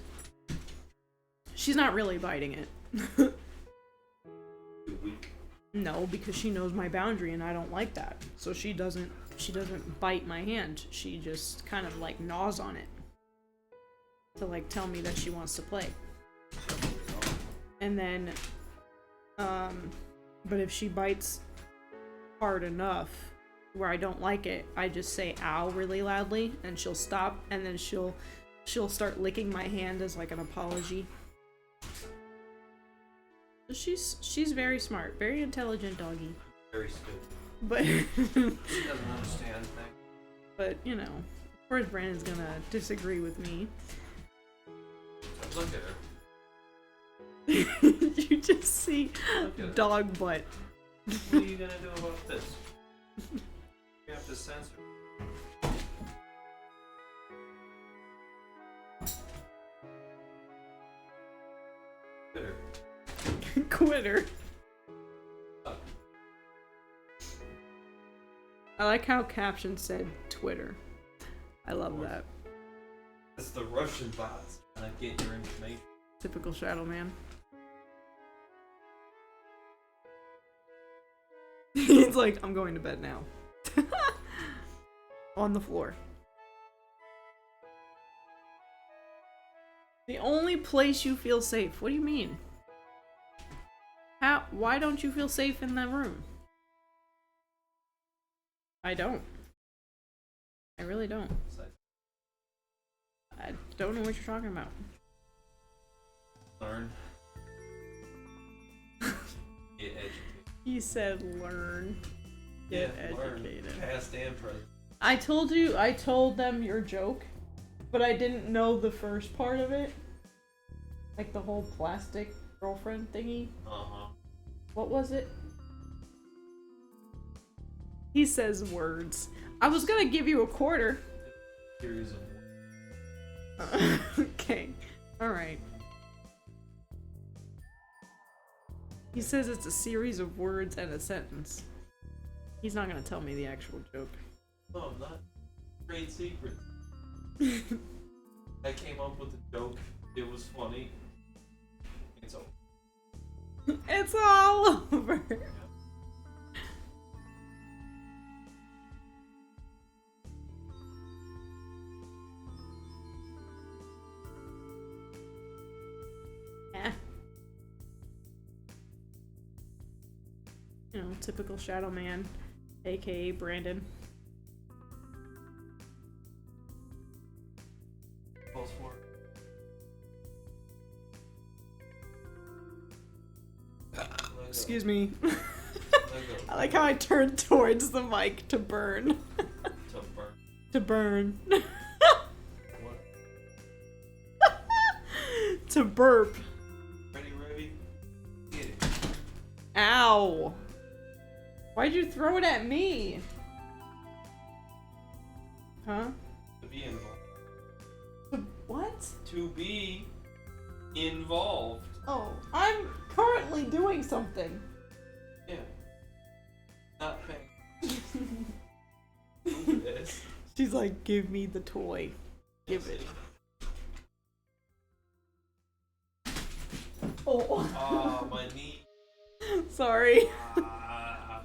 She's not really biting it. Too weak. No, because she knows my boundary and I don't like that. So she doesn't bite my hand. She just kind of like gnaws on it to like tell me that she wants to play. And then but if she bites hard enough where I don't like it, I just say ow really loudly and she'll stop, and then she'll start licking my hand as like an apology. She's very smart, very intelligent doggy. Very stupid. But She doesn't understand things. but you know, of course Brandon's gonna disagree with me. Look at her. You just see Look at her. dog butt. What are you gonna do about this? You have to censor. Twitter. Quitter. I like how caption said Twitter. I love that. It's the Russian bots trying to get your information. Typical Shadow Man. He's like, I'm going to bed now. On the floor. The only place you feel safe. What do you mean? Why don't you feel safe in that room? I don't. I really don't. I don't know what you're talking about. Learn. Get educated. He said learn. Get Learn. educated. Past and present. I told them your joke, but I didn't know the first part of it. Like the whole plastic girlfriend thingy. Uh-huh. What was it? He says words. I was gonna give you a quarter. Series of Okay. Alright. He says it's a series of words and a sentence. He's not gonna tell me the actual joke. No, I'm not. Trade secret. I came up with a joke. It was funny. It's over. It's all over. Eh. You know, typical Shadow Man, aka Brandon. Close for Excuse me. Lego. I like how I turned towards the mic to burn. To burn. To burn. What? To burp. Ready, Ravi? Get it. Ow. Why'd you throw it at me? Huh? To be involved. What? To be involved. Oh, I'm currently doing something. Yeah. Not paying. Who is? She's like, give me the toy. Give it. Oh. Ah, my knee. Sorry. Ah.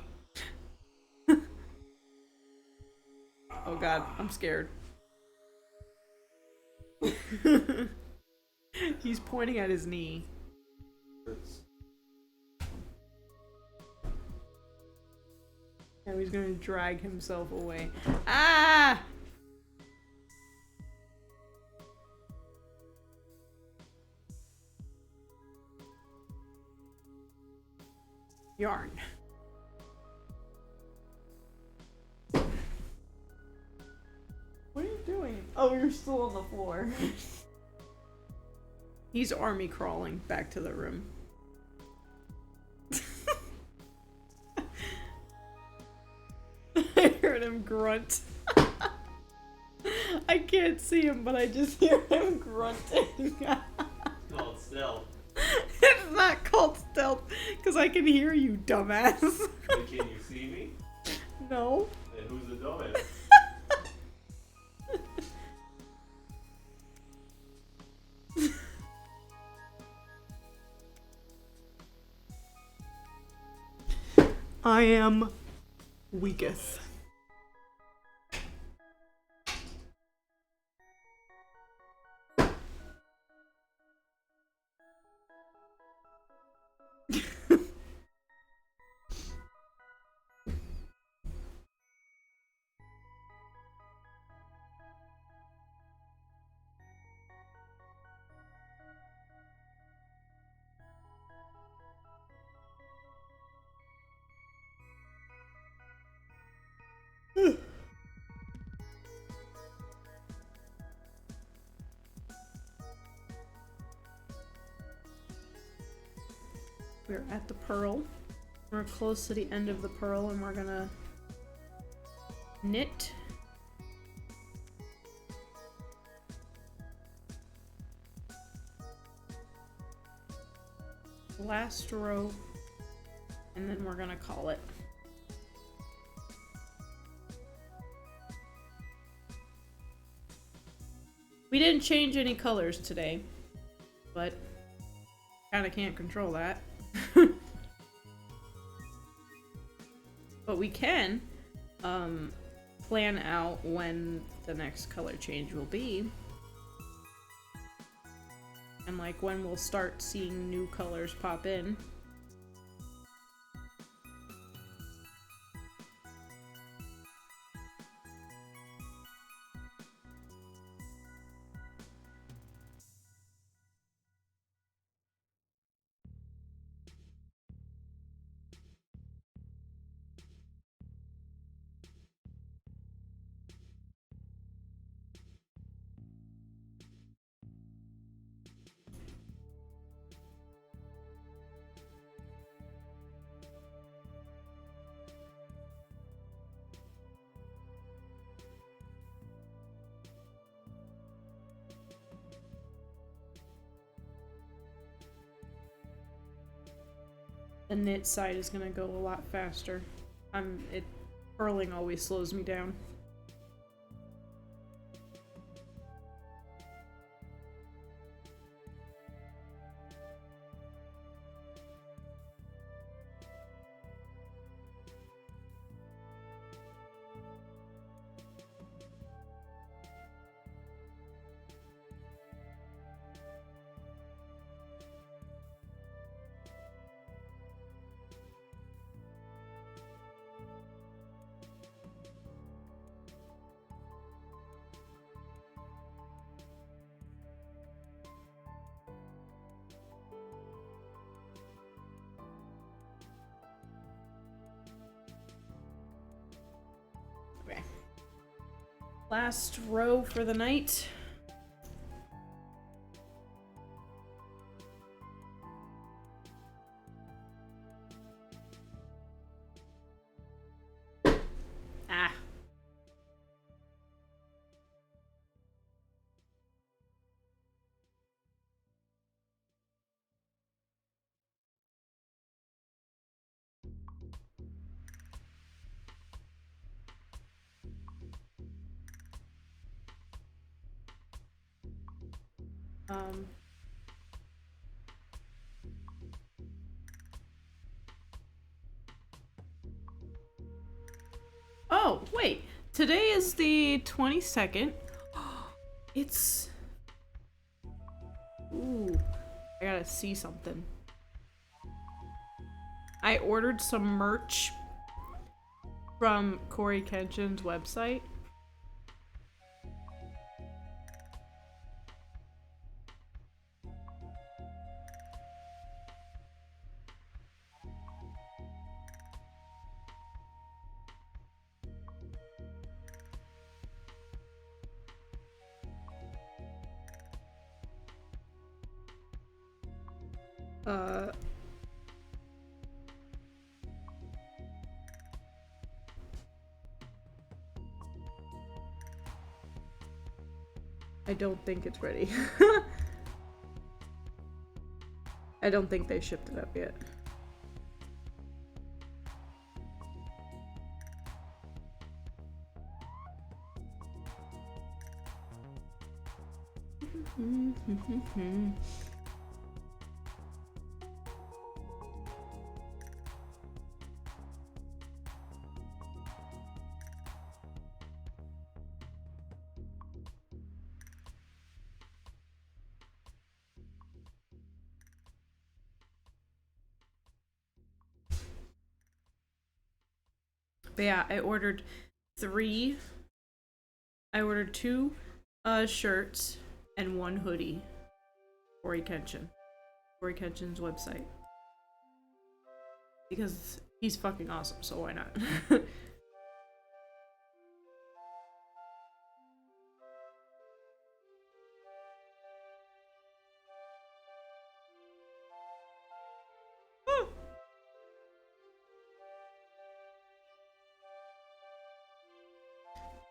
Oh god, I'm scared. He's pointing at his knee. Now he's gonna drag himself away. Ah! Yarn. What are you doing? Oh, you're still on the floor. He's army crawling back to the room. I heard him grunt. I can't see him, but I just hear him grunting. It's called stealth. It's not called stealth, because I can hear you, dumbass. But can you see me? No. Then who's the dumbass? I am weaketh. We're at the pearl. We're close to the end of the pearl and we're gonna knit. Last row, and then we're gonna call it. We didn't change any colors today, but kinda can't control that. But we can plan out when the next color change will be. And like when we'll start seeing new colors pop in. The knit side is gonna go a lot faster. Purling always slows me down. Last row for the night. Ah. Um. Oh, wait. Today is the 22nd. It's... Ooh. I gotta see something. I ordered some merch from Corey Kenshin's website. I don't think it's ready. I don't think they shipped it up yet. But yeah, I ordered 3. I ordered 2 shirts and 1 hoodie. Corey Kenshin. Corey Kenshin's website. Because he's fucking awesome, so why not?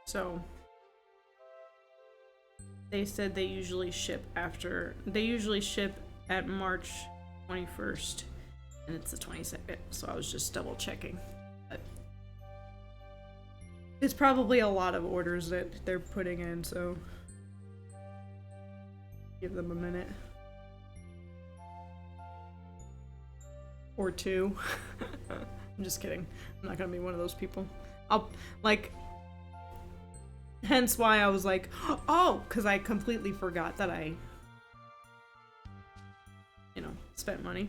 So they said they usually ship at March 21st, and it's the 22nd, so I was just double checking. But it's probably a lot of orders that they're putting in, so give them a minute. Or 2. I'm just kidding. I'm not gonna be one of those people. Hence why I was like, oh, because I completely forgot that I, spent money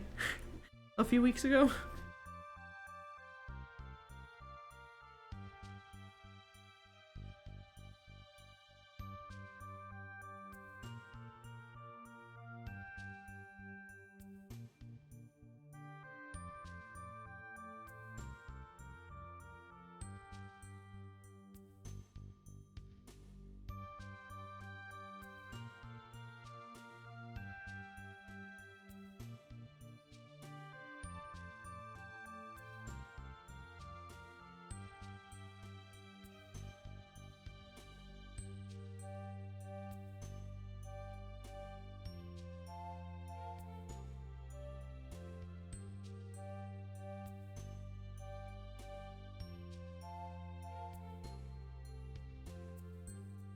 a few weeks ago.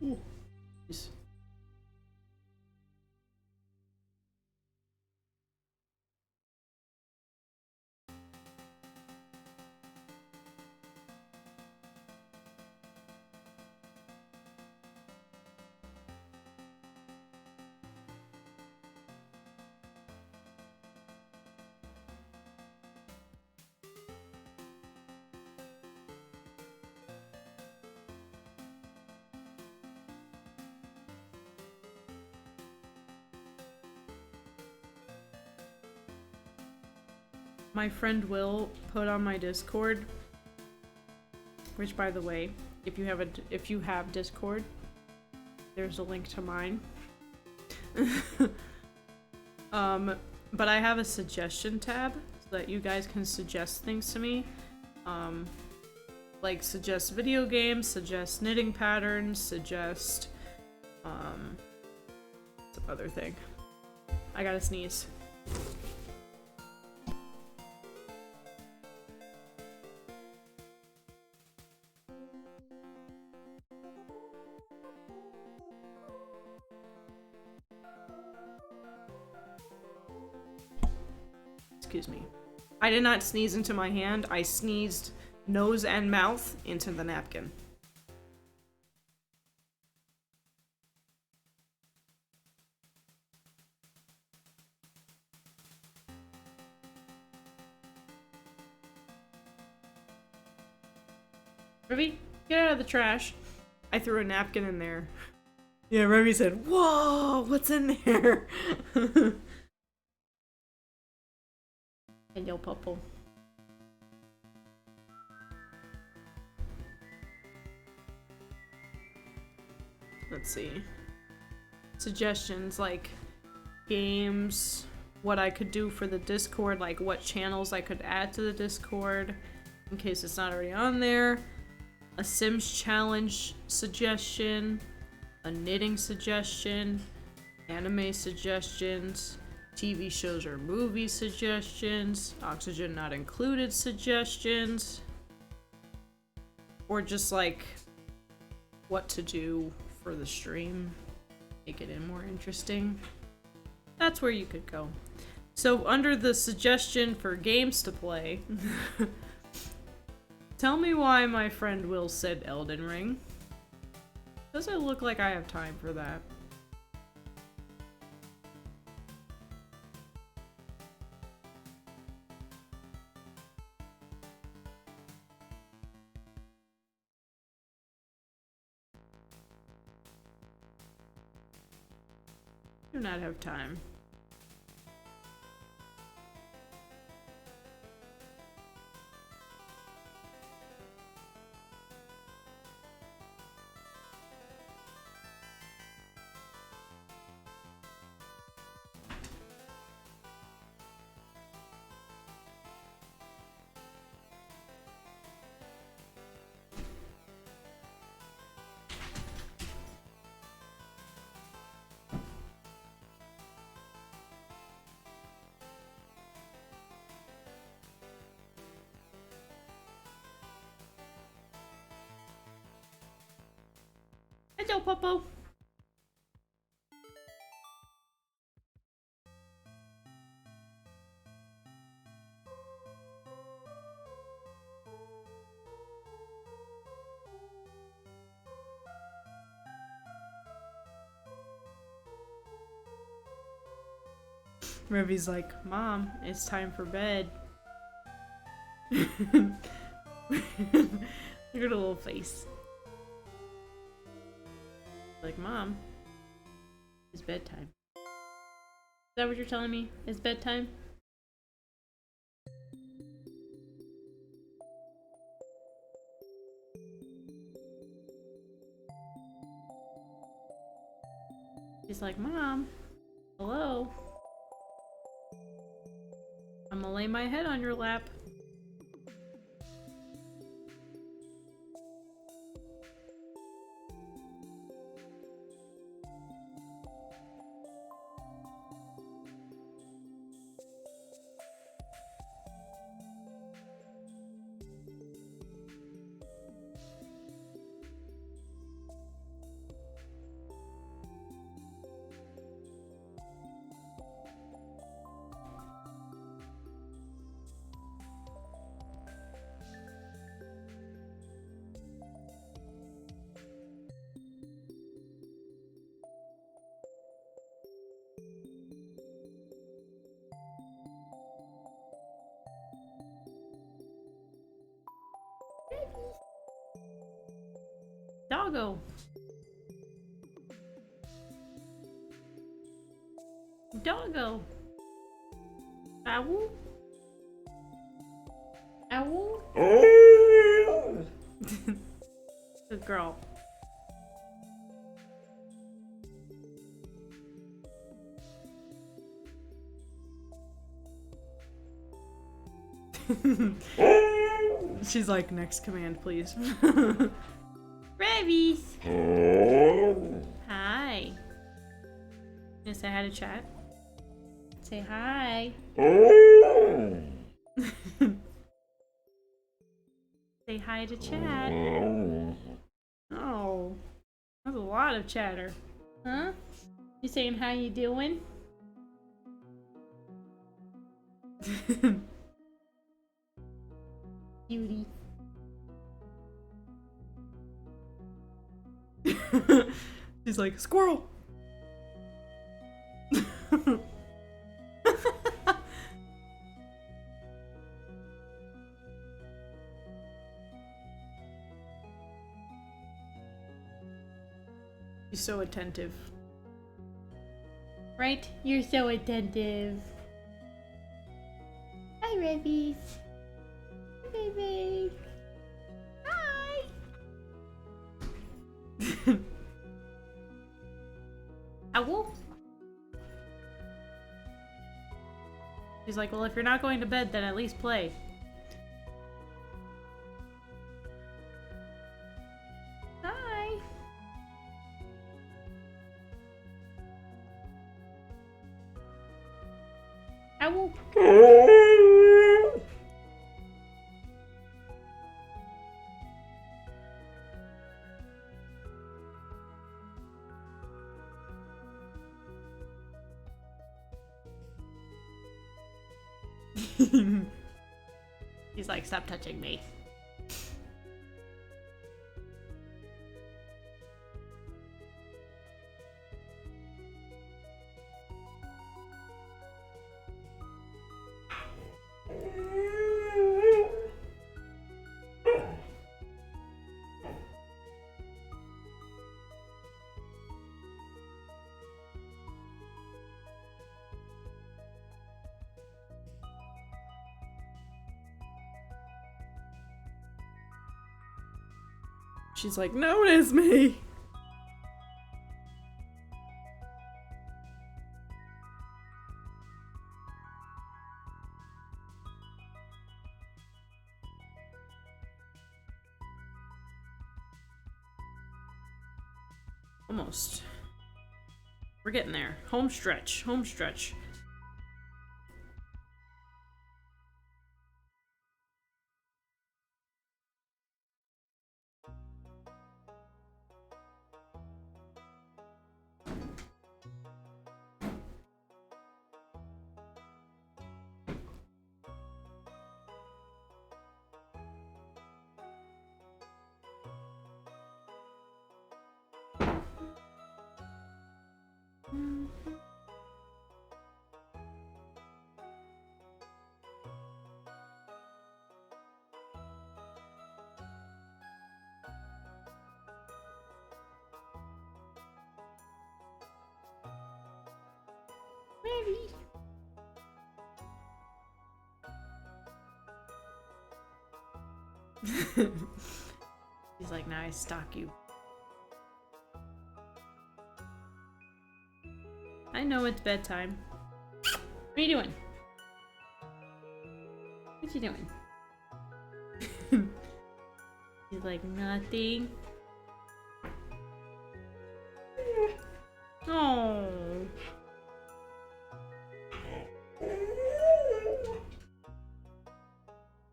Ooh. Nice. My friend Will put on my Discord, which, by the way, if you have Discord, there's a link to mine. But I have a suggestion tab so that you guys can suggest things to me. Like suggest video games, suggest knitting patterns, suggest some other thing. I gotta sneeze. Excuse me. I did not sneeze into my hand. I sneezed nose and mouth into the napkin. Revy, get out of the trash. I threw a napkin in there. Yeah, Revy said, "Whoa, what's in there?" Hello, Popo. Let's see. Suggestions like games, what I could do for the Discord, like what channels I could add to the Discord in case it's not already on there. A Sims challenge suggestion, a knitting suggestion, anime suggestions, TV shows or movie suggestions, oxygen not included suggestions, or just like what to do for the stream, make it more interesting. That's where you could go. So under the suggestion for games to play, tell me why my friend Will said Elden Ring. Doesn't look like I have time for that. Do not have time. Hello, Popo. Revy's like, Mom, it's time for bed. Look at her little face. Like, Mom, it's bedtime. Is that what you're telling me? It's bedtime? She's like, Mom, hello? I'm gonna lay my head on your lap. Doggo. Doggo. Ow. Ow. Good girl. She's like, next command, please. Ravies! Hi. Gonna say hi to chat? Say hi. Say hi to chat. Oh. That's a lot of chatter. Huh? You saying how you doing? Beauty. She's like, squirrel! She's so attentive. Right? You're so attentive. Hi, Revies. Hi, baby. Hi. Owl? She's like, well, if you're not going to bed, then at least play. Hi. Owl. He's like, stop touching me. She's like, notice me! Almost. We're getting there. Home stretch. Home stretch. Ready. He's like, now I stalk you. I know it's bedtime. What are you doing? What you doing? He's like, nothing. Oh.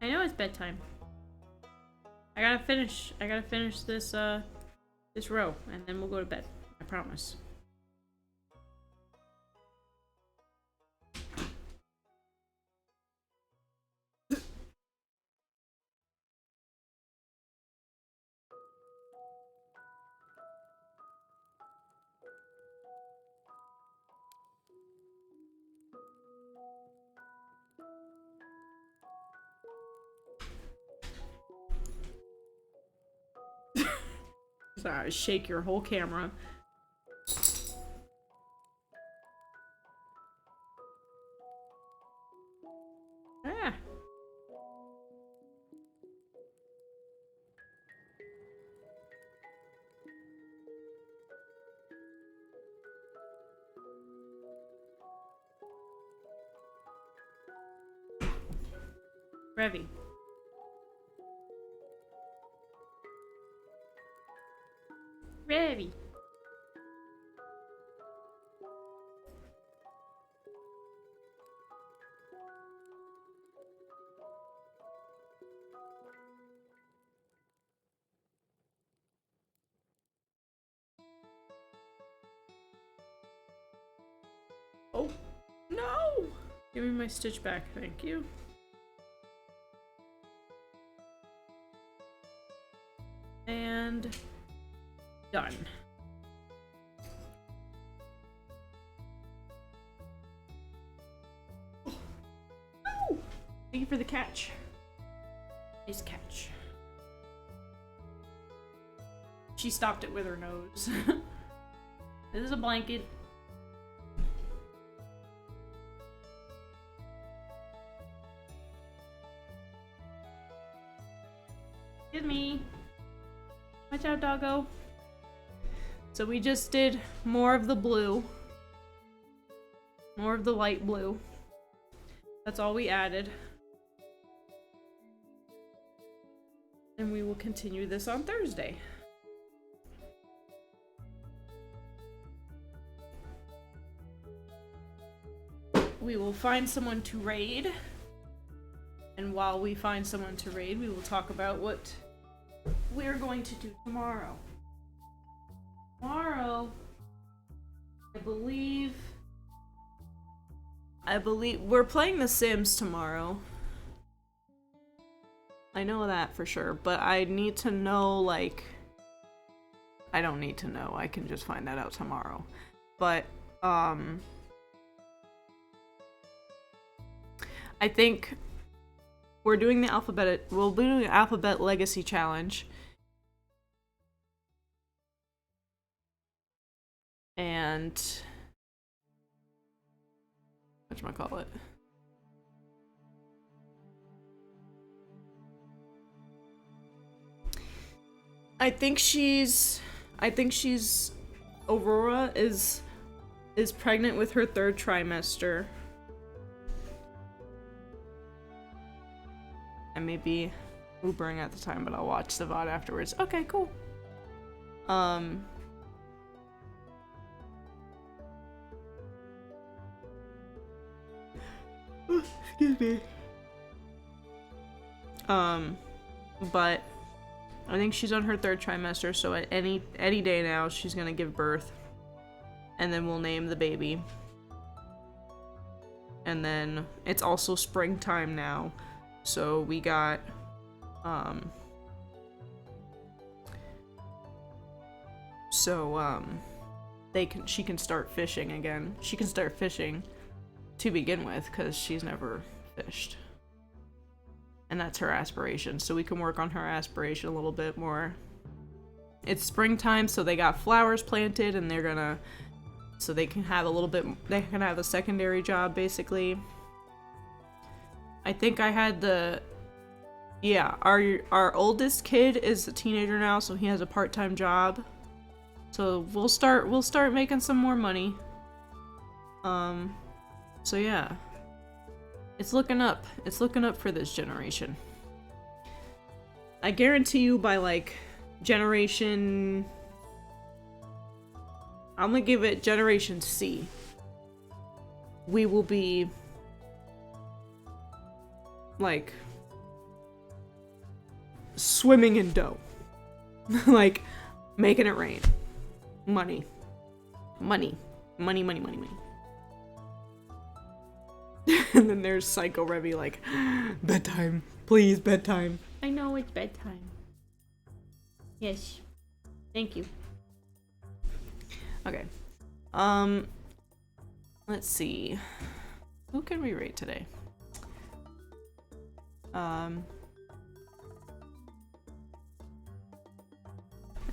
I know it's bedtime. I gotta finish this this row and then we'll go to bed. I promise. Sorry, shake your whole camera. Ah. Revy. Revy. Oh, no! Give me my stitch back, thank you. And done. Oh! Thank you for the catch. Nice catch. She stopped it with her nose. This is a blanket. Give me. Watch out, doggo. So we just did more of the blue. More of the light blue. That's all we added. And we will continue this on Thursday. We will find someone to raid. And while we find someone to raid, we will talk about what we're going to do tomorrow. Tomorrow, I believe we're playing The Sims tomorrow. I know that for sure, but I need to know, like, I don't need to know. I can just find that out tomorrow. But, I think we'll be doing the Alphabet Legacy Challenge. And whatchamacallit? I think she's Aurora is pregnant with her 3rd trimester. I may be Ubering at the time, but I'll watch the VOD afterwards. Okay, cool. Excuse me. But I think she's on her 3rd trimester, so at any day now she's gonna give birth. And then we'll name the baby. And then it's also springtime now. So we got, she can start fishing again. She can start fishing to begin with, because she's never fished. And that's her aspiration, so we can work on her aspiration a little bit more. It's springtime, so they got flowers planted, and they're gonna, so they can have they can have a secondary job, basically. I think I had our oldest kid is a teenager now, so he has a part-time job. So we'll start making some more money. So yeah. It's looking up. It's looking up for this generation. I guarantee you by like generation, I'm gonna give it generation C, we will be like swimming in dough. Like making it rain. Money. Money. Money, money, money, money. And then there's Psycho Revy like, bedtime. Please, bedtime. I know it's bedtime. Yes. Thank you. Okay. Let's see. Who can we rate today? Let's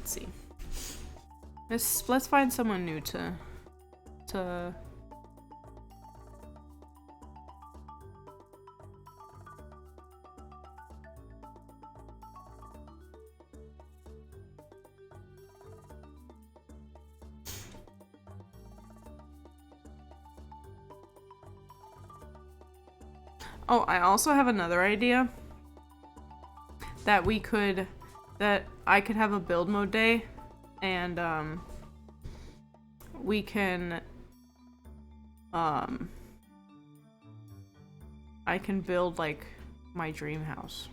see. Let's find someone new to Oh, I also have another idea that I could have a build mode day, and we can I can build like my dream house.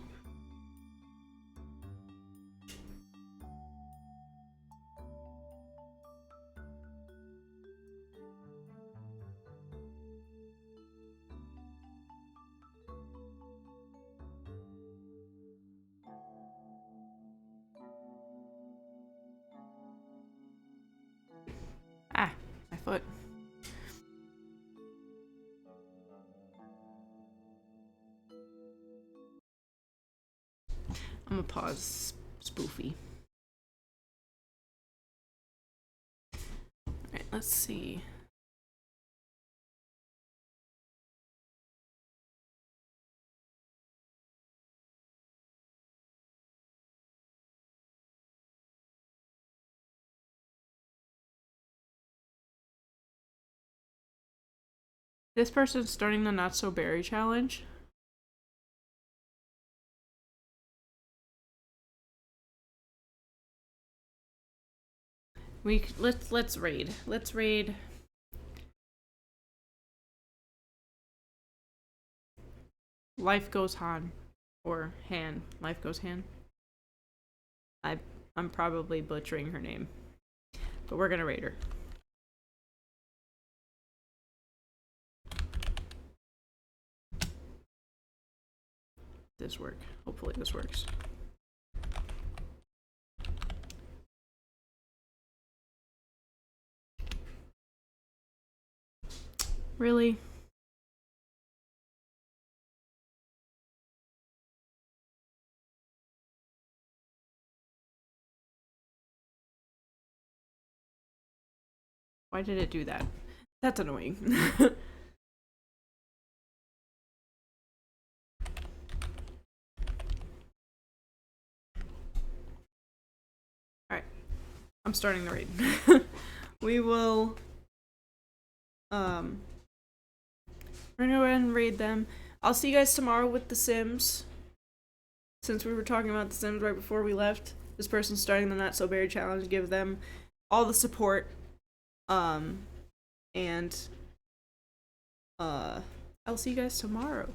but I'm gonna pause spoofy. Alright, let's see. This person's starting the Not So Berry challenge. Let's raid. Let's raid. Life Goes Han. Or Han. Life Goes Han. I'm probably butchering her name. But we're gonna raid her. This work. Hopefully this works. Really? Why did it do that? That's annoying. Alright. I'm starting the raid. We will we're gonna go ahead and raid them. I'll see you guys tomorrow with The Sims. Since we were talking about The Sims right before we left, this person's starting the Not So Berry challenge. Give them all the support. And I'll see you guys tomorrow.